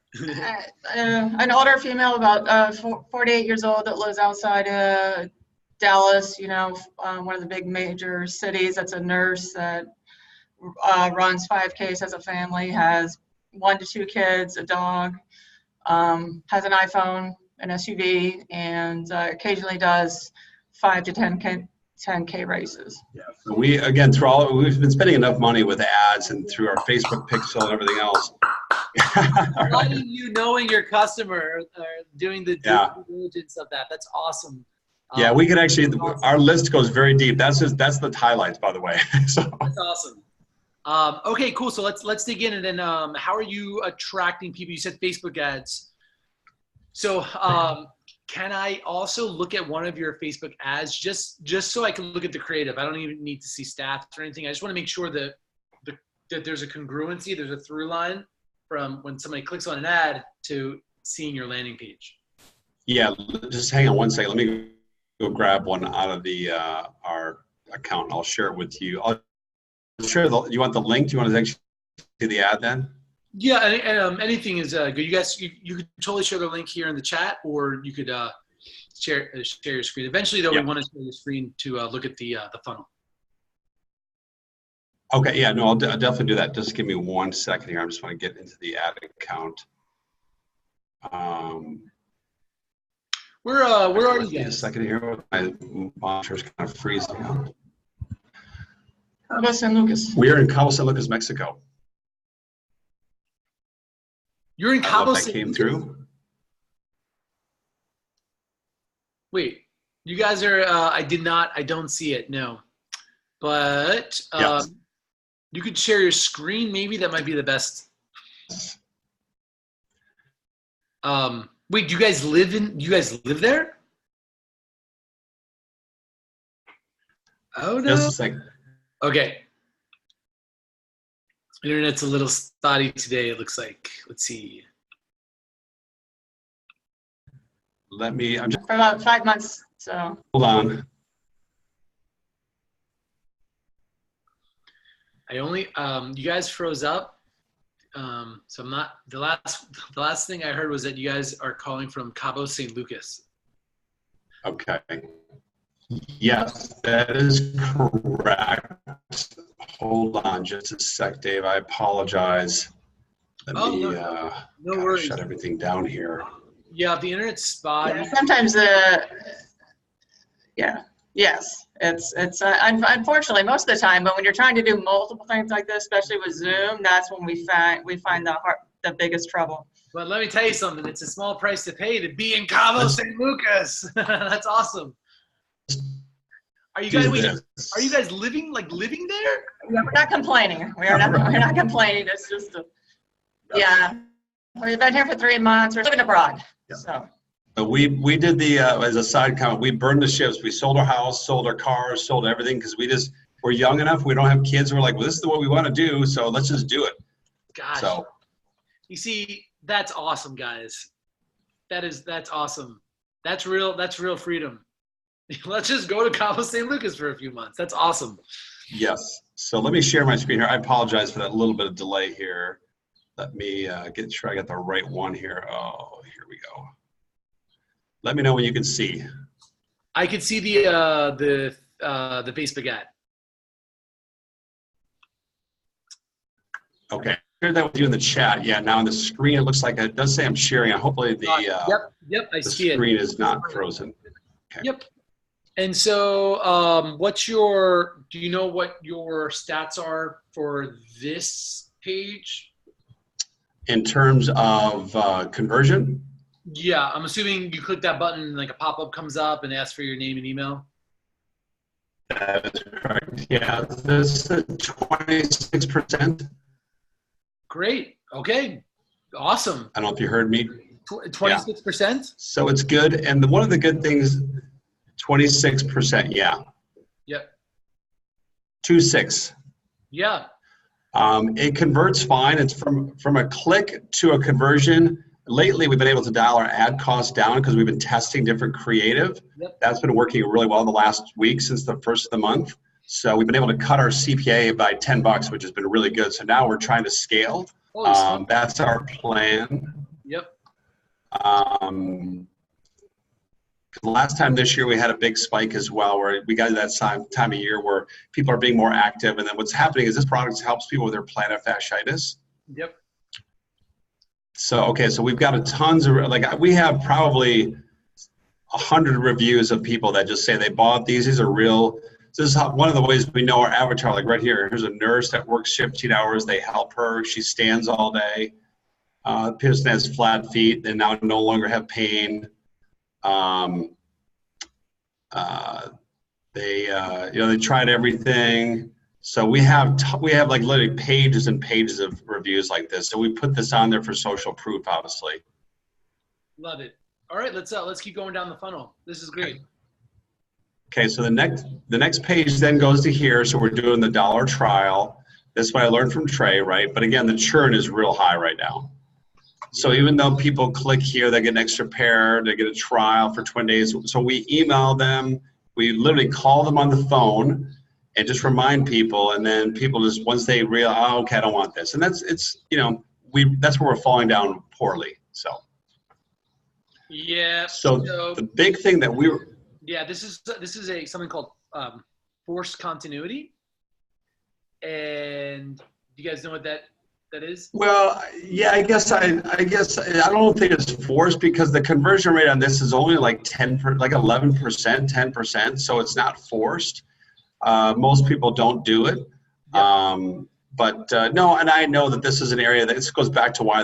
An older female, about 48 years old, that lives outside Dallas. One of the big major cities. That's a nurse that runs 5Ks, has a family, has 1 to 2 kids, a dog, has an iPhone, an SUV, and occasionally does 5 to 10K races. Yeah. So we, again, we've been spending enough money with ads and through our Facebook pixel and everything else. A lot of you knowing your customer or doing the due diligence of that. That's awesome. Yeah, we could actually, our list goes very deep. That's the highlights, by the way. So. That's awesome. Okay, cool. So let's dig in, and then how are you attracting people? You said Facebook ads. So can I also look at one of your Facebook ads just so I can look at the creative? I don't even need to see stats or anything. I just want to make sure that that there's a congruency, there's a through line from when somebody clicks on an ad to seeing your landing page. Yeah, just hang on one second. Let me go grab one out of the our account. I'll share it with you. I'll share you want the link? Do you want to actually see the ad then? Yeah, anything is good. You guys, you could totally share the link here in the chat, or you could share your screen. Eventually, though, we want to share the screen to look at the funnel. Okay, yeah, no, I'll definitely do that. Just give me 1 second here. I just want to get into the ad account. Where are you guys? A second here. My monitor's kind of freezing up. Cabo San Lucas. We are in Cabo San Lucas, Mexico. You're in Cabo San Lucas? That came through. Wait, you guys are, I don't see it, no. But Yes. You could share your screen, maybe that might be the best. Wait, you guys live there? Oh no. Just a second. Okay. Internet's a little spotty today, it looks like. Let's see. I'm just, For about 5 months, so. hold on. I only you guys froze up. So I'm not the last thing I heard was that you guys are calling from Cabo San Lucas. Okay. Yes, that is correct. Hold on just a sec, Dave. I apologize. Let me no worries. shut everything down here. Yeah, the internet's spotty. Yeah, sometimes yes, it's unfortunately most of the time. But when you're trying to do multiple things like this, especially with Zoom, that's when we find the biggest trouble. But let me tell you something. It's a small price to pay to be in Cabo San Lucas. That's awesome. Are you guys living there? Yeah, we're not complaining. We're not complaining. It's just we've been here for 3 months. We're living abroad. Yeah. So we did the as a side comment, we burned the ships. We sold our house, sold our cars, sold everything because we're young enough. We don't have kids. We're like, well, this is what we want to do. So let's just do it. Gosh. So you see, that's awesome, guys. That's awesome. That's real freedom. Let's just go to Cabo San Lucas for a few months. That's awesome. Yes. So let me share my screen here. I apologize for that little bit of delay here. Let me get sure I got the right one here. Oh, here we go. Let me know when you can see. I can see the Facebook ad. Okay. Shared that with you in the chat. Yeah. Now on the screen, it looks like it does say I'm sharing. Hopefully the yep. I the see it. screen is not frozen. Okay. Yep. And so, do you know what your stats are for this page? In terms of conversion? Yeah, I'm assuming you click that button and like a pop-up comes up and asks for your name and email. That is correct. Yeah, this is 26%. Great. Okay. Awesome. I don't know if you heard me. 26%? Yeah. So it's good. And one of the good things, 26%, yeah. Yep. 26. Yeah. It converts fine. It's from a click to a conversion. Lately, we've been able to dial our ad costs down because we've been testing different creative. Yep. That's been working really well the last week since the first of the month. So we've been able to cut our CPA by $10, which has been really good. So now we're trying to scale. That's our plan. Yep. Last time this year we had a big spike as well, where we got that time of year where people are being more active, and then what's happening is this product helps people with their plantar fasciitis. Yep. So okay, so we've got tons of we have probably 100 reviews of people that just say they bought these. These are real. This is one of the ways we know our avatar, like right here. Here's a nurse that works 15 hours. They help her. She stands all day. Person has flat feet. They now no longer have pain. They tried everything. So we have like literally pages and pages of reviews like this. So we put this on there for social proof, obviously. Love it. All right, let's keep going down the funnel. This is great. Okay, so the next page then goes to here. So we're doing the $1 trial. This is what I learned from Trey, right? But again, the churn is real high right now. So even though people click here, they get an extra pair, they get a trial for 20 days. So we email them, we literally call them on the phone and just remind people, and then people just, once they realize, oh, okay, I don't want this. And that's where we're falling down poorly, so. Yeah. So the big thing that we were. Yeah, this is something called forced continuity. And do you guys know what that is? Well, yeah, I guess I don't think it's forced because the conversion rate on this is only like 11%, 10%. So it's not forced. Most people don't do it. Yep. No, and I know that this is an area that this goes back to why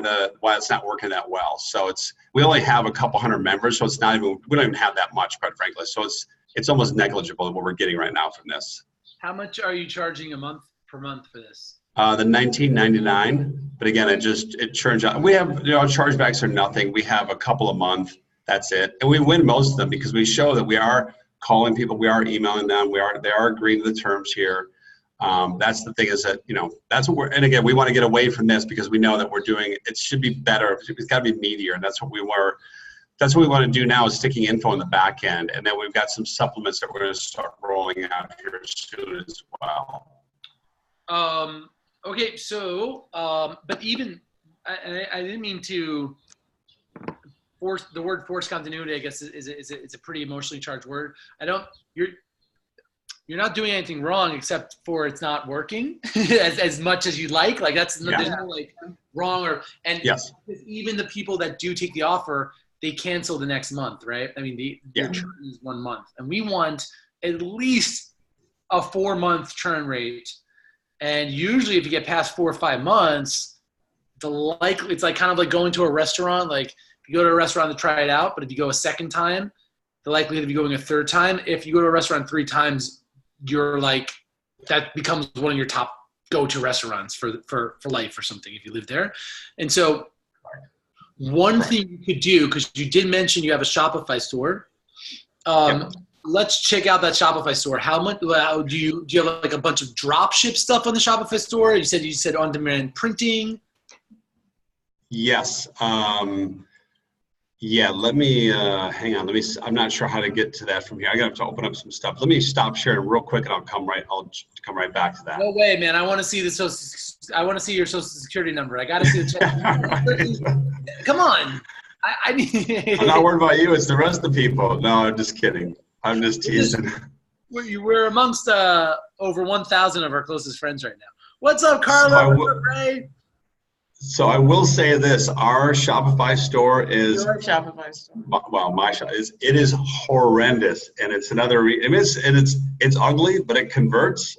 it's not working that well. So we only have a couple hundred members, so it's not even, we don't even have that much, quite frankly. So it's almost negligible what we're getting right now from this. How much are you charging per month for this? The $19.99, but again, it churns out. We have, chargebacks are nothing. We have a couple a month. That's it, and we win most of them because we show that we are calling people, we are emailing them, they are agreeing to the terms here. That's the thing is that, that's what and again, we want to get away from this because we know that it should be better. It's got to be meatier, and that's what we want to do now is sticking info in the back end, and then we've got some supplements that we're going to start rolling out here soon as well. Okay, so, but even, I didn't mean to force, the word forced continuity, I guess, is a pretty emotionally charged word. You're not doing anything wrong except for it's not working as much as you'd like. Like there's no like wrong and yes. Even the people that do take the offer, they cancel the next month, right? I mean, the churn is 1 month, and we want at least a 4-month churn rate. And usually if you get past 4 or 5 months, it's like kind of like going to a restaurant. Like if you go to a restaurant to try it out, but if you go a second time, the likelihood of you going a third time, if you go to a restaurant 3 times, you're like, that becomes one of your top go-to restaurants for life or something if you live there. And so one thing you could do, because you did mention you have a Shopify store. Let's check out that Shopify store. How much do you have like a bunch of drop ship stuff on the Shopify store? You said on-demand printing. Yes. Yeah, let me, hang on. I'm not sure how to get to that from here. I got to open up some stuff. Let me stop sharing real quick and I'll come right back to that. No way, man. I want to see I want to see your social security number. I got to see the check. Come on. I need. I'm not worried about you. It's the rest of the people. No, I'm just kidding. I'm just teasing. We're amongst over 1,000 of our closest friends right now. What's up, Carla? What's up, Ray? So I will say this: our Shopify store is Your Shopify store. Well, my shop it is horrendous, and it's another. It's ugly, but it converts.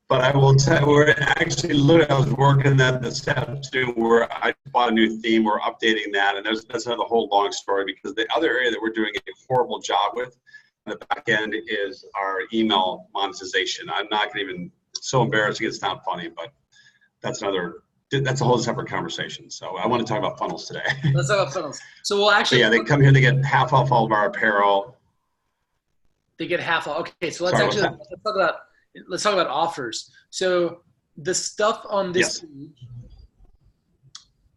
But I will tell you, we're actually literally, I was working at the step too, where I bought a new theme. We're updating that, and that's another whole long story because the other area that we're doing a horrible job with on the back end is our email monetization. I'm not going to even. It's so embarrassing. It's not funny, but. That's a whole separate conversation. So I want to talk about funnels today. Let's talk about funnels. So we'll actually. But yeah, they come here, they get half off all of our apparel. They get half off. Okay, so let's talk about offers. So the stuff on this page,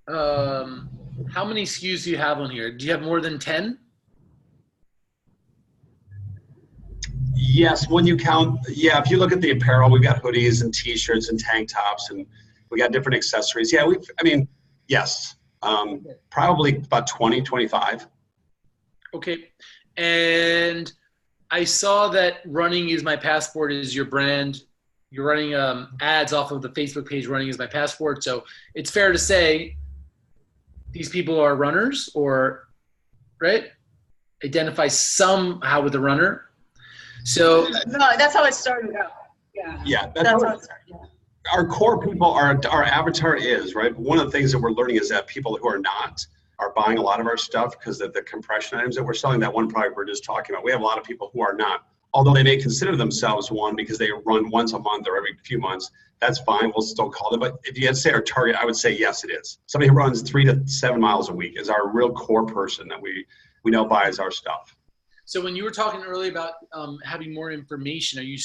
how many SKUs do you have on here? Do you have more than 10? Yes, when you count, if you look at the apparel, we've got hoodies and t-shirts and tank tops and we got different accessories. Yeah, yes, probably about 20, 25. Okay, and I saw that Running Is My Passport is your brand. You're running ads off of the Facebook page, Running Is My Passport. So it's fair to say these people are runners, or right? Identify somehow with the runner. So No, that's how it started out. Yeah. Yeah, That's how it started. Yeah. our core people, our avatar is, right? One of the things that we're learning is that people who are not are buying a lot of our stuff because of the compression items that we're selling. That one product we're just talking about, we have a lot of people who are not, although they may consider themselves one because they run once a month or every few months. That's fine, we'll still call them. But if you had to say our target, I would say yes, it is. Somebody who runs 3 to 7 miles a week is our real core person that we know buys our stuff. So when you were talking earlier about having more information, are you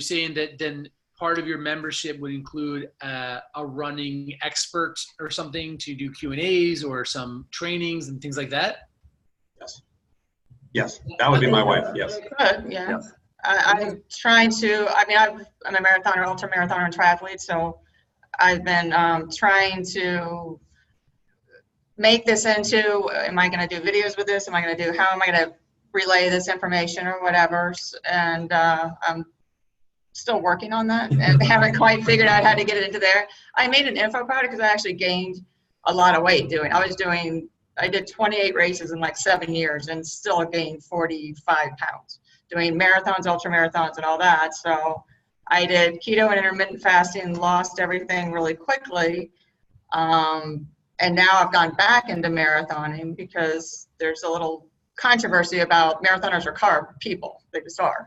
saying that then part of your membership would include a running expert or something to do Q&As or some trainings and things like that? Yes, that would be my wife. Yes. Good, yeah. Yes. I'm trying to. I mean, I'm a marathoner, ultra marathoner, and triathlete, so I've been trying to make this into, am I going to do videos with this? How am I going to relay this information or whatever? And I'm still working on that and haven't quite figured out how to get it into there. I made an info product because I actually gained a lot of weight I did 28 races in like 7 years and still gained 45 pounds doing marathons, ultra marathons, and all that. So I did keto and intermittent fasting, lost everything really quickly. And now I've gone back into marathoning because there's a little controversy about marathoners are carb people. They just are.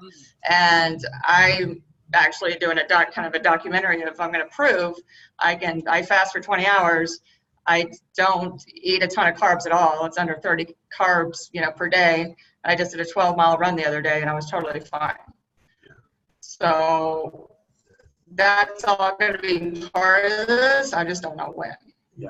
And I'm actually doing kind of a documentary of, I'm going to prove I fast for 20 hours. I don't eat a ton of carbs at all. It's under 30 carbs, per day. I just did a 12-mile run the other day and I was totally fine. So that's all going to be part of this. I just don't know when. Yeah,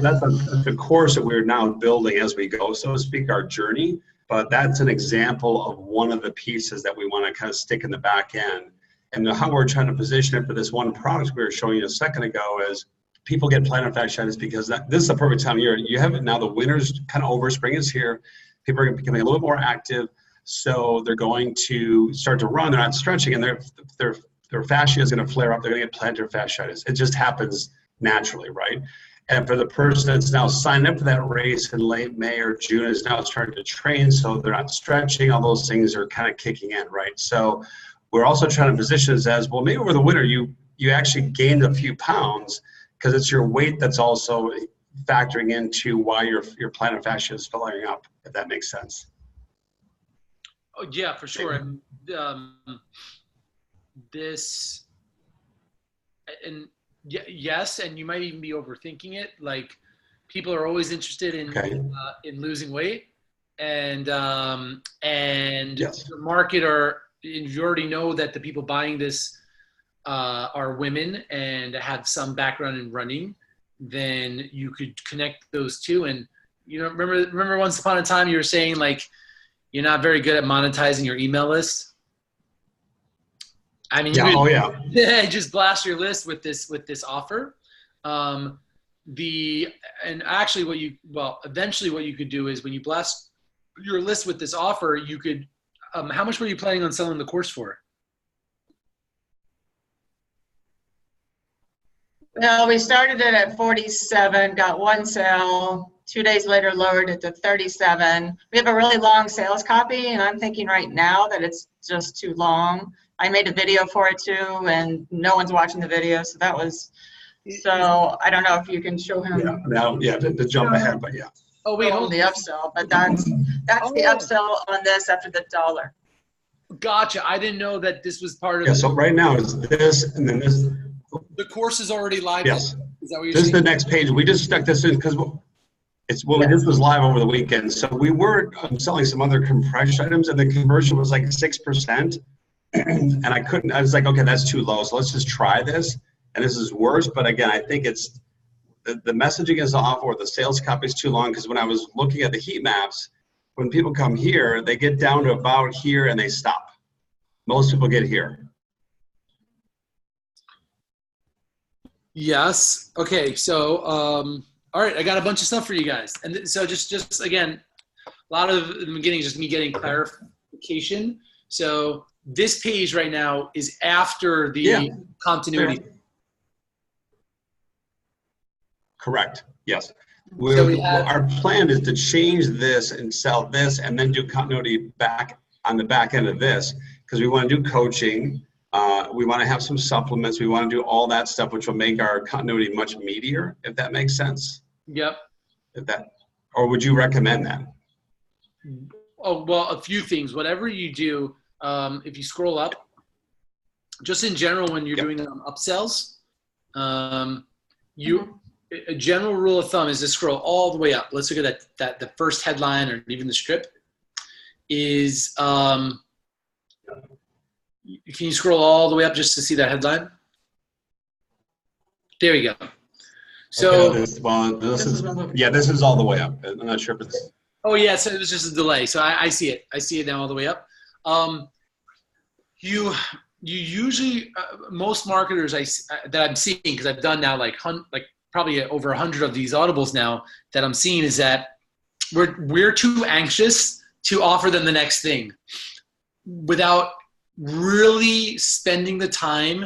that's the course that we're now building as we go, so to speak, our journey. But that's an example of one of the pieces that we want to kind of stick in the back end. And how we're trying to position it for this one product we were showing you a second ago is people get plantar fasciitis because this is the perfect time of year. You have it now, the winter's kind of over, spring is here. People are becoming a little bit more active. So they're going to start to run, they're not stretching, and their fascia is going to flare up. They're going to get plantar fasciitis. It just happens naturally, right? And for the person that's now signed up for that race in late May or June is now starting to train, so they're not stretching, all those things are kind of kicking in, right? So we're also trying to position this as, well, maybe over the winter you actually gained a few pounds because it's your weight that's also factoring into why your plantar fascia is flaring up, if that makes sense. Oh, yeah, for sure. And yes, and you might even be overthinking it. Like, people are always interested in losing weight, and yes. the market you already know that the people buying this are women and have some background in running. Then you could connect those two. And remember once upon a time you were saying like you're not very good at monetizing your email list. I mean, just blast your list with this offer. Eventually what you could do is when you blast your list with this offer, you could, how much were you planning on selling the course for? Well, we started it at 47, got one sale. 2 days later, lowered it to 37. We have a really long sales copy, and I'm thinking right now that it's just too long. I made a video for it too, and no one's watching the video, so that was. So I don't know if you can show him. To jump ahead, but yeah. Oh wait, hold the upsell, but that's the upsell on this after the $1. Gotcha. I didn't know that this was part of. Yeah. So right now it's this, and then this. The course is already live. Yes. Is that what you're saying? This is the next page. We just stuck this in because this was live over the weekend. So we were selling some other compression items, and the conversion was like 6%. And I was like, okay, that's too low. So let's just try this. And this is worse. But again, I think it's the messaging is off or the sales copy is too long. Because when I was looking at the heat maps, when people come here, they get down to about here and they stop. Most people get here. Yes. Okay. So, all right, I got a bunch of stuff for you guys. And so just again, a lot of the beginning is just me getting clarification. So this page right now is after the continuity. Correct. Yes. Our plan is to change this and sell this and then do continuity back on the back end of this, because we want to do coaching. We want to have some supplements. We want to do all that stuff, which will make our continuity much meatier, if that makes sense. Yep. Or would you recommend that? Oh, well, a few things. Whatever you do, if you scroll up, just in general, when you're doing upsells, a general rule of thumb is to scroll all the way up. Let's look at that the first headline or even the strip is, can you scroll all the way up just to see that headline? There we go. So this is all the way up. I'm not sure if it's. Oh yeah, so it was just a delay. So I see it. I see it now all the way up. You usually most marketers that I'm seeing, because I've done now like probably over 100 of these audibles now, that I'm seeing is that we're too anxious to offer them the next thing without really spending the time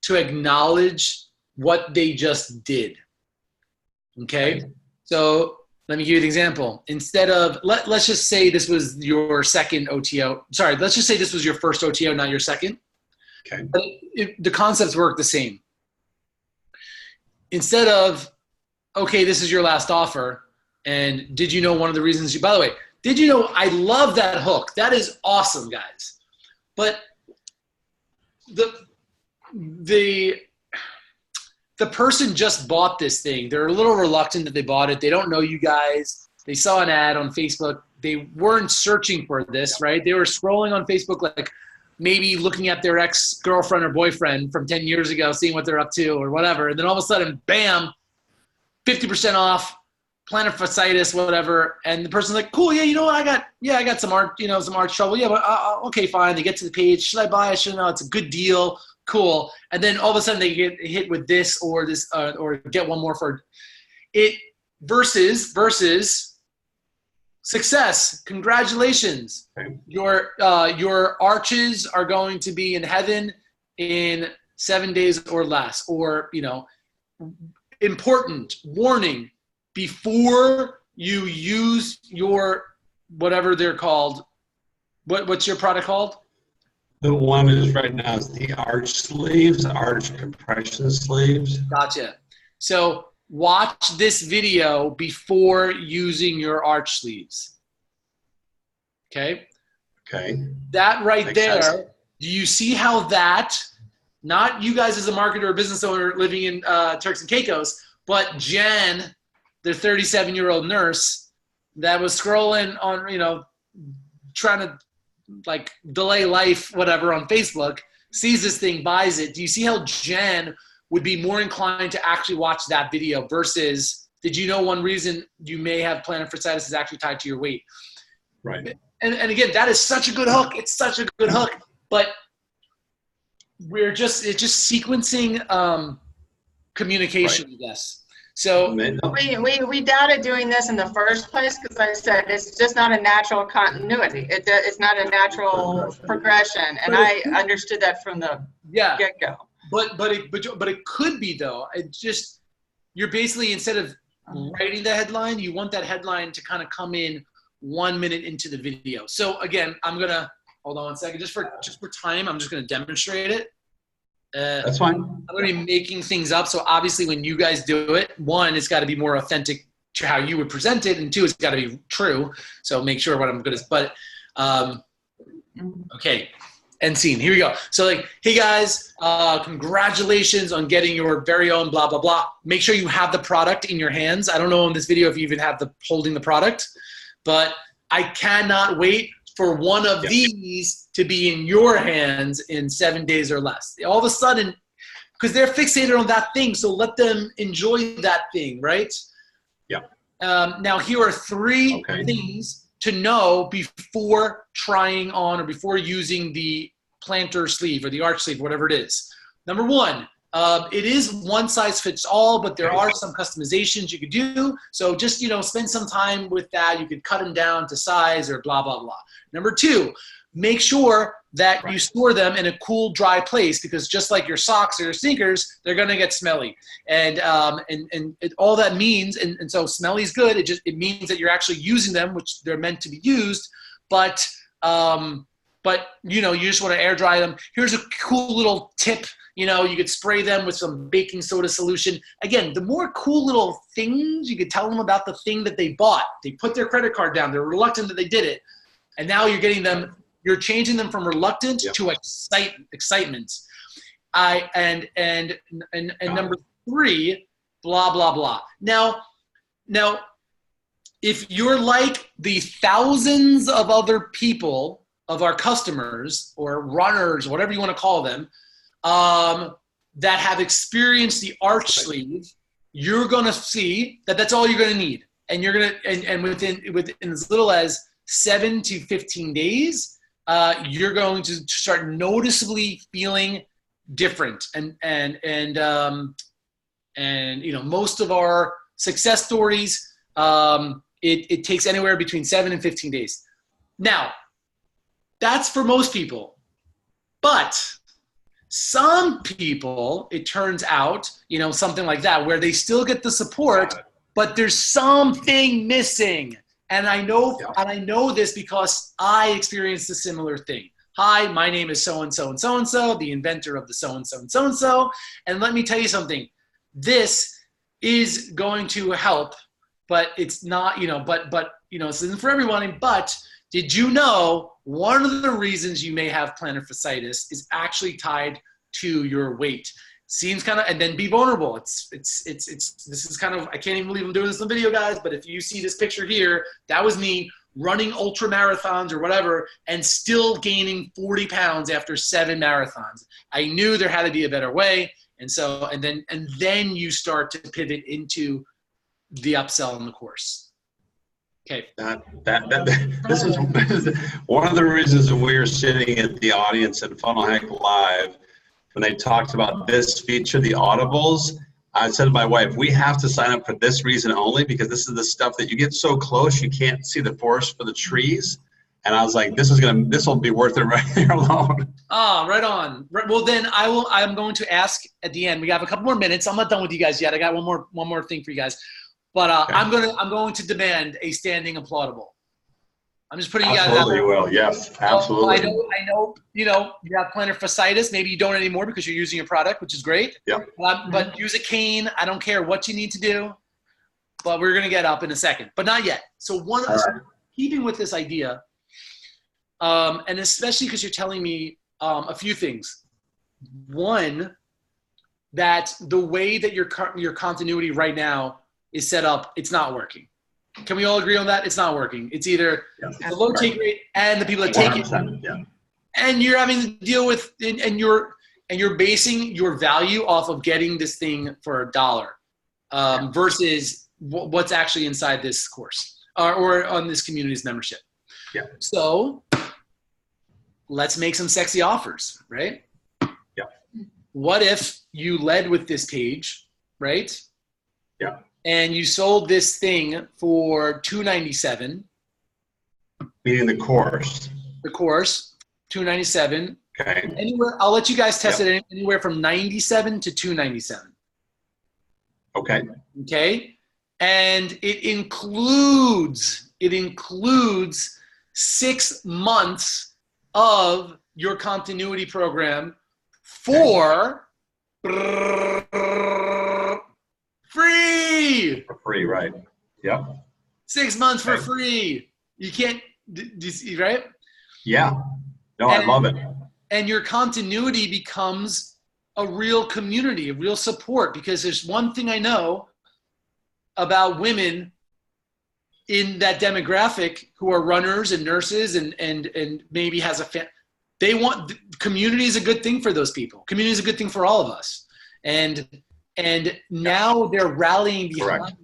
to acknowledge what they just did. Okay, so let me give you an example. Instead of, let's just say this was your second OTO. Sorry, let's just say this was your first OTO, not your second. Okay. But the concepts work the same. Instead of, okay, this is your last offer, and did you know one of the reasons by the way, did you know, I love that hook. That is awesome, guys. But the person just bought this thing. They're a little reluctant that they bought it. They don't know you guys. They saw an ad on Facebook. They weren't searching for this, right? They were scrolling on Facebook, like maybe looking at their ex-girlfriend or boyfriend from 10 years ago, seeing what they're up to or whatever. And then all of a sudden, bam, 50% off, plantar fasciitis, whatever. And the person's like, cool, yeah, you know what? I got some art, some art trouble. Yeah, but okay, fine. They get to the page. Should I buy it? Should I know? It's a good deal. Cool. And then all of a sudden they get hit with this or this, or get one more for it versus success. Congratulations. Okay. Your arches are going to be in heaven in 7 days or less, or, important warning before you use your, whatever they're called. What's your product called? The one is right now is the arch sleeves, arch compression sleeves. Gotcha. So watch this video before using your arch sleeves. Okay. Okay. That right Makes there. sense. Do you see how that, not you guys as a marketer or business owner living in Turks and Caicos, but Jen, the 37-year-old nurse that was scrolling on, trying to like delay life, whatever, on Facebook, sees this thing, buys it. Do you see how Jen would be more inclined to actually watch that video versus, did you know one reason you may have plantar fasciitis is actually tied to your weight? Right. And again, that is such a good hook. It's such a good hook, but it's just sequencing communication, right. I guess. So we doubted doing this in the first place because I said it's just not a natural continuity. It's not a natural progression, and I understood that from the get-go. But it could be though. It just, you're basically, instead of writing the headline, you want that headline to kind of come in 1 minute into the video. So again, I'm gonna hold on one second, just for time. I'm just gonna demonstrate it. That's fine. I'm going to be making things up. So obviously when you guys do it, one, it's got to be more authentic to how you would present it. And two, it's got to be true. So make sure what I'm going to, but okay. End scene. Here we go. So like, hey guys, congratulations on getting your very own blah, blah, blah. Make sure you have the product in your hands. I don't know in this video if you even have holding the product, but I cannot wait for one of these to be in your hands in 7 days or less. All of a sudden, because they're fixated on that thing, so let them enjoy that thing, right? Yeah. Now, here are three things to know before trying on or before using the plantar sleeve or the arch sleeve, whatever it is. Number one, it is one size fits all, but there are some customizations you could do. So just, spend some time with that. You could cut them down to size or blah, blah, blah. Number two, make sure that you store them in a cool, dry place, because just like your socks or your sneakers, they're going to get smelly. And all that means, and so smelly is good. It means that you're actually using them, which they're meant to be used. But you know, you just want to air dry them. Here's a cool little tip. You know, you could spray them with some baking soda solution. Again, the more cool little things, you could tell them about the thing that they bought. They put their credit card down. They're reluctant that they did it. And now you're getting them, you're changing them from reluctant to excitement. And number 3, blah, blah, blah. Now, if you're like the thousands of other people, of our customers or runners, whatever you want to call them, that have experienced the arch sleeve, you're going to see that that's all you're going to need. And you're going to, and within as little as 7 to 15 days, you're going to start noticeably feeling different. And you know, most of our success stories, it takes anywhere between 7 and 15 days. Now, that's for most people. But some people, it turns out, you know, something like that, where they still get the support, but there's something missing. And I know this because I experienced a similar thing. Hi, my name is so-and-so and so-and-so, the inventor of the so-and-so and so-and-so. And let me tell you something. This is going to help, but it's not, you know, but you know, this isn't for everyone. But did you know one of the reasons you may have plantar fasciitis is actually tied to your weight? Seems kind of, and then be vulnerable. This is kind of, I can't even believe I'm doing this in the video, guys, but if you see this picture here, that was me running ultra marathons or whatever and still gaining 40 pounds after 7 marathons. I knew there had to be a better way. And so, and then you start to pivot into the upsell in the course. Okay. This is one of the reasons we're sitting at the audience at Funnel Hack Live when they talked about this feature, the audibles. I said to my wife, we have to sign up for this reason only, because this is the stuff that you get so close you can't see the forest for the trees. And I was like, this will be worth it right there alone. Ah, right on. Well, then I'm going to ask at the end. We have a couple more minutes. I'm not done with you guys yet. I got one more thing for you guys. But okay. I'm going to demand a standing applaudable. I'm just putting you guys out there. Absolutely, you will. Yes, absolutely. I know. You know, you have plantar fasciitis. Maybe you don't anymore because you're using your product, which is great. Yeah. But use a cane. I don't care what you need to do. But we're gonna get up in a second, but not yet. So keeping with this idea, and especially because you're telling me a few things. One, that the way that your continuity right now is set up, it's not working. Can we all agree on that? It's not working. It's either the low take rate and the people that take it, and you're having to deal with, and you're basing your value off of getting this thing for $1 versus what's actually inside this course or on this community's membership. Yeah. So let's make some sexy offers, right? Yeah. What if you led with this page, right? Yeah. And you sold this thing for $297. Meaning the course. The course, $297. Okay. Anywhere, I'll let you guys test it anywhere from $97 to $297. Okay. Okay. And it includes 6 months of your continuity program for free. For free, right? Yep. 6 months for free. You can't, right? Yeah. No, I love it. And your continuity becomes a real community, a real support, because there's one thing I know about women in that demographic who are runners and nurses and maybe has a they want, community is a good thing for those people. Community is a good thing for all of us. And now they're rallying behind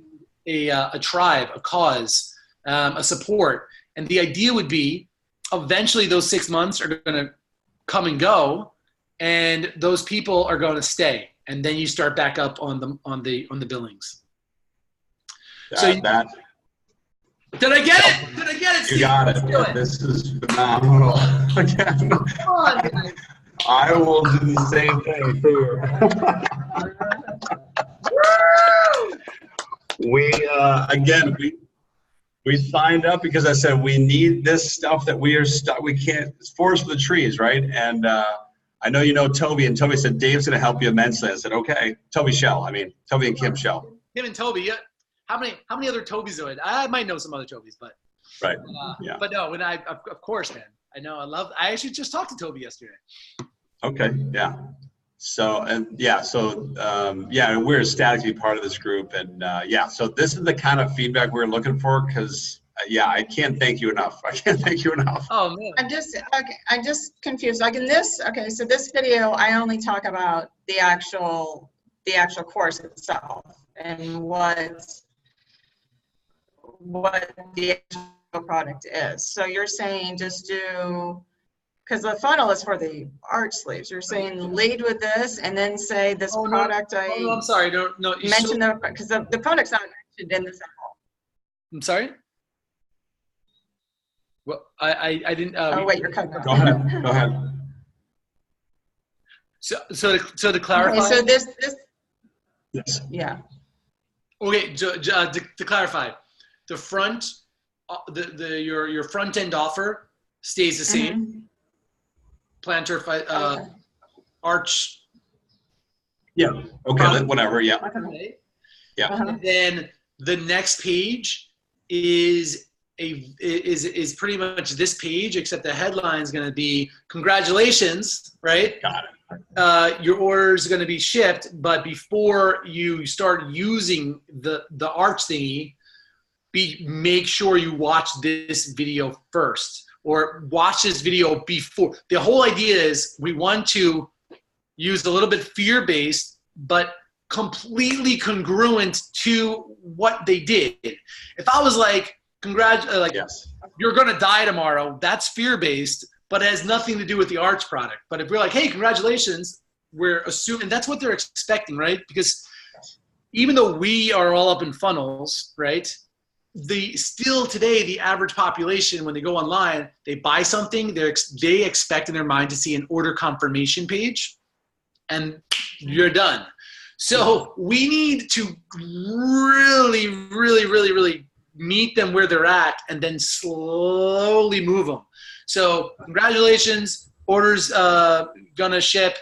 a tribe, a cause, a support. And the idea would be eventually those 6 months are going to come and go, and those people are going to stay. And then you start back up on the billings. Did I get it? Did I get it, Steve? You got it. Let's do it. This is phenomenal. Again, Come on, guys. I will do the same thing here. Again, we signed up because I said we need this stuff that we can't, it's forest for the trees, right? And I know you know Toby, and Toby said, Dave's going to help you immensely. I said, okay. Toby and Kim Shell. Him and Toby. Yeah. How many other Tobys do I might know some other Tobys, but. Right. Yeah. But no, of course, man. I actually just talked to Toby yesterday. Okay. Yeah. So, we're ecstatic to be part of this group. And so this is the kind of feedback we're looking for because, I can't thank you enough. Oh, man. I'm just confused. Like in this, so this video, I only talk about the actual course itself and what the actual product is. So you're saying just do, because the funnel is for the art sleeves. You're saying lead with this and then say this product. No, I'm sorry. No. Mention because the product's not mentioned in the sample. I'm sorry. Well, I didn't. Wait, you're cutting out. Go ahead. So to clarify. Okay, so this. Yes. Yeah. Okay, to clarify, the front, your front end offer stays the same. Mm-hmm. Planter, arch. Yeah. Okay. Whatever. Yeah. Okay. Yeah. Uh-huh. And then the next page is pretty much this page, except the headline is going to be congratulations, right? Got it. Your order is going to be shipped, but before you start using the arch thingy, make sure you watch this video first. Or watch this video before. The whole idea is we want to use a little bit fear-based, but completely congruent to what they did. If I was like, yes, you're gonna die tomorrow, that's fear-based, but it has nothing to do with the arch product. But if we're like, hey, congratulations, we're assuming that's what they're expecting, right? Because even though we are all up in funnels, right? Still today, the average population, when they go online, they buy something, they expect in their mind to see an order confirmation page, and you're done. So we need to really, really, really, really meet them where they're at and then slowly move them. So congratulations, orders gonna ship.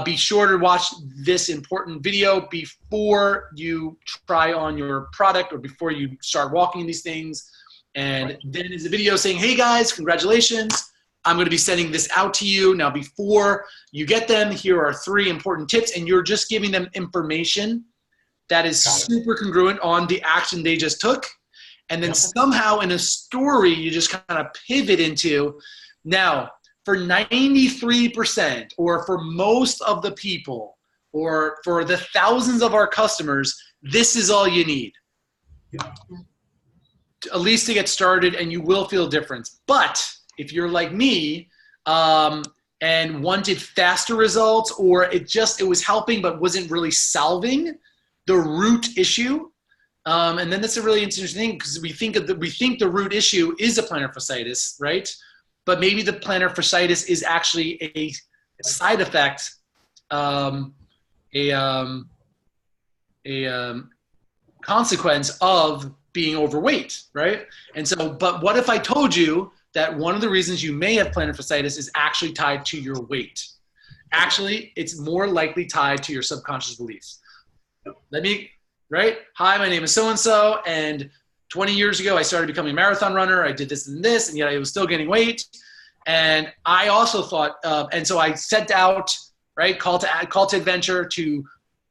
Be sure to watch this important video before you try on your product or before you start walking these things. And then is a video saying, hey guys, congratulations. I'm going to be sending this out to you. Now, before you get them, here are 3 important tips. And you're just giving them information that is super congruent on the action they just took. And then somehow in a story, you just kind of pivot into, now, for 93% or for most of the people or for the thousands of our customers, this is all you need. Yeah. At least to get started, and you will feel a difference. But if you're like me and wanted faster results, or it was helping but wasn't really solving the root issue, and then that's a really interesting thing because we think the root issue is a plantar fasciitis, right? But maybe the plantar fasciitis is actually a side effect, consequence of being overweight, right? And so, but what if I told you that one of the reasons you may have plantar fasciitis is actually tied to your weight? Actually, it's more likely tied to your subconscious beliefs. Right? Hi, my name is so-and-so, and 20 years ago, I started becoming a marathon runner. I did this and this, and yet I was still gaining weight. And I also thought, and so I set out, right, call to adventure to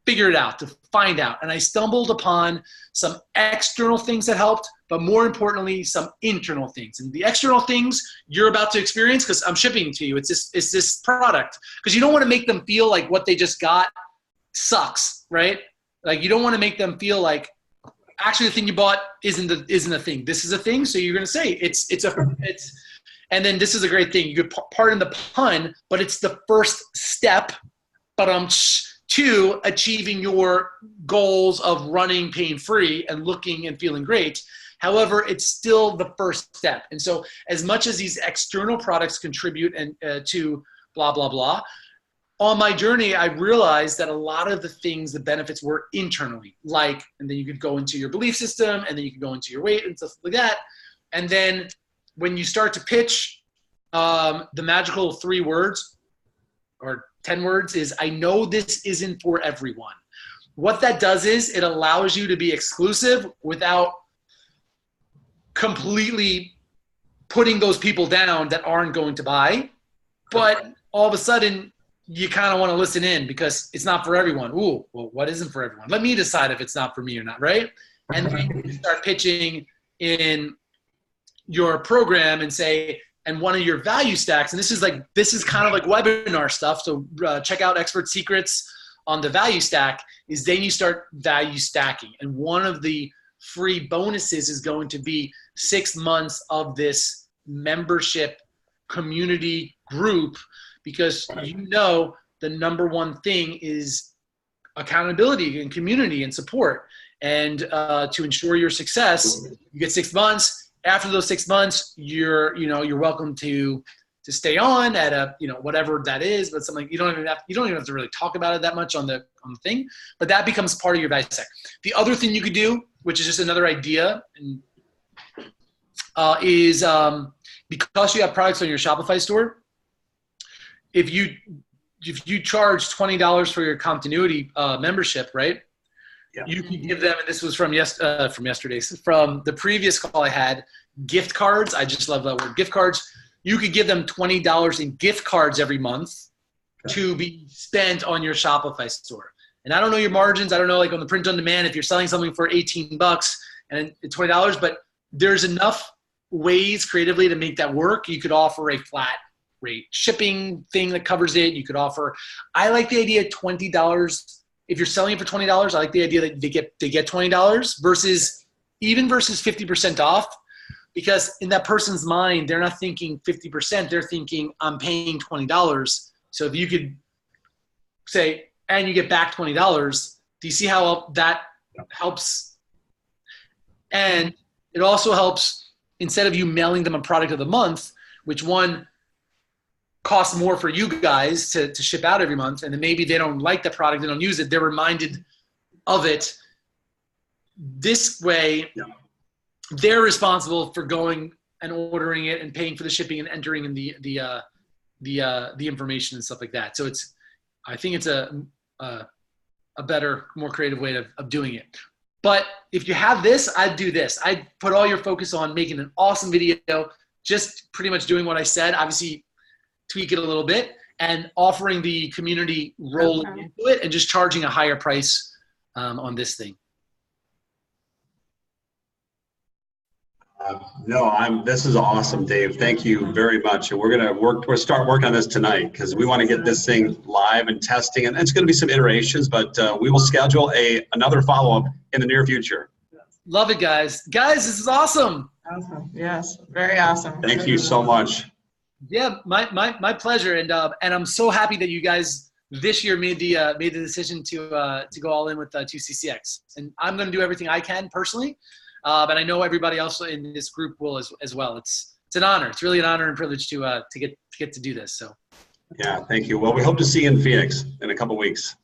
figure it out, to find out. And I stumbled upon some external things that helped, but more importantly, some internal things. And the external things you're about to experience, because I'm shipping to you, it's this product. Because you don't want to make them feel like what they just got sucks, right? Like you don't want to make them feel like, actually the thing you bought isn't a thing. This is a thing. So you're going to say and then this is a great thing. You could pardon the pun, but it's the first step, to achieving your goals of running pain-free and looking and feeling great. However, it's still the first step. And so as much as these external products contribute and to blah, blah, blah, on my journey, I realized that a lot of the things, the benefits were internally, like, and then you could go into your belief system, and then you could go into your weight and stuff like that. And then when you start to pitch, the magical 3 words or 10 words is, I know this isn't for everyone. What that does is it allows you to be exclusive without completely putting those people down that aren't going to buy. But all of a sudden, you kind of want to listen in because it's not for everyone. Ooh, well, what isn't for everyone? Let me decide if it's not for me or not, right? And then you start pitching in your program and say, and one of your value stacks, and this is kind of like webinar stuff. So check out Expert Secrets on the value stack, is then you start value stacking. And one of the free bonuses is going to be 6 months of this membership community group, because you know the number one thing is accountability and community and support. And to ensure your success, you get 6 months. After those 6 months, you're welcome to stay on at a, whatever that is, but something you don't even have to really talk about it that much on the thing, but that becomes part of your value stack. The other thing you could do, which is just another idea, is because you have products on your Shopify store, if you charge $20 for your continuity membership, right? Yeah. You can give them, and this was from the previous call I had, gift cards. I just love that word, gift cards. You could give them $20 in gift cards every month to be spent on your Shopify store. And I don't know your margins. I don't know, like on the print on demand, if you're selling something for $18 and it's $20, but there's enough ways creatively to make that work. You could offer a flat rate shipping thing that covers it. You could offer, I like the idea of $20. If you're selling it for $20, I like the idea that they get $20 versus 50% off, because in that person's mind, they're not thinking 50%. They're thinking, I'm paying $20. So if you could say, and you get back $20, do you see how that helps? And it also helps, instead of you mailing them a product of the month, which one costs more for you guys to ship out every month, and then maybe they don't like the product, they don't use it, they're reminded of it. This way, they're responsible for going and ordering it and paying for the shipping and entering in the information and stuff like that. So I think it's a better, more creative way of doing it. But if you have this, I'd do this. I'd put all your focus on making an awesome video, just pretty much doing what I said, obviously tweak it a little bit, and offering the community rolling into it and just charging a higher price on this thing. This is awesome, Dave. Thank you very much. And we'll start working on this tonight, because we want to get this thing live and testing, and it's going to be some iterations, but we will schedule another follow-up in the near future. Love it, guys. Guys, this is awesome. Awesome. Yes, very awesome. Thank you so much. Yeah, my pleasure. And I'm so happy that you guys this year made the decision to go all in with 2CCX. And I'm going to do everything I can personally. But I know everybody else in this group will as well. It's an honor. It's really an honor and privilege to get to do this. So. Yeah, thank you. Well, we hope to see you in Phoenix in a couple of weeks.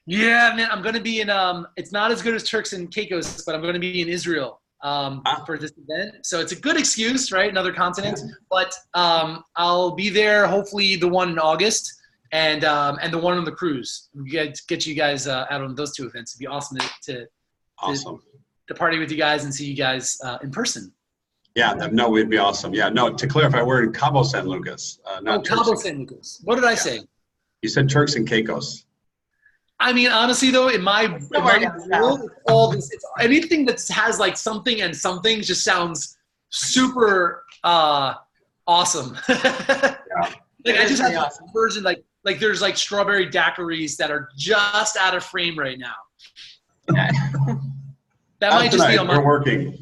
Yeah, man, I'm going to be in. It's not as good as Turks and Caicos, but I'm going to be in Israel for this event. So it's a good excuse, right? Another continent. Yeah. But I'll be there. Hopefully, the one in August and the one on the cruise. We get you guys out on those 2 events. It'd be awesome to party with you guys and see you guys in person. Yeah, no, it'd be awesome. Yeah, no, to clarify, we're in Cabo San Lucas. Not Cabo San Lucas. What did I say? You said Turks and Caicos. I mean, honestly, though, in my world, all this, anything that has like something and something just sounds super awesome. Yeah. Like I just have a version like there's like strawberry daiquiris that are just out of frame right now. Yeah. That might just be on my. We're working.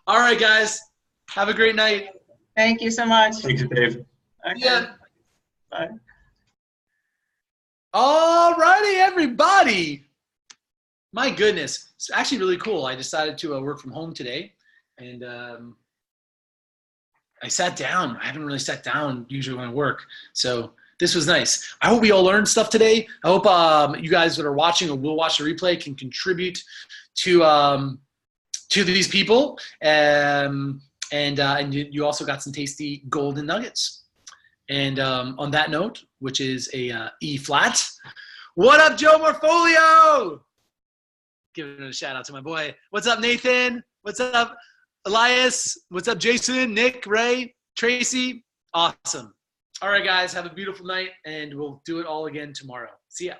All right, guys. Have a great night. Thank you so much. Thank you, Dave. Okay. Yeah. Bye. All righty, everybody. My goodness, it's actually really cool. I decided to work from home today, and I sat down. I haven't really sat down usually when I work, so this was nice. I hope we all learned stuff today. I hope you guys that are watching or will watch the replay can contribute to these people, and you also got some tasty golden nuggets. And on that note, which is a E flat, what up, Joe Morfolio? Giving a shout out to my boy. What's up, Nathan? What's up, Elias? What's up, Jason, Nick, Ray, Tracy? Awesome. All right, guys, have a beautiful night, and we'll do it all again tomorrow. See ya.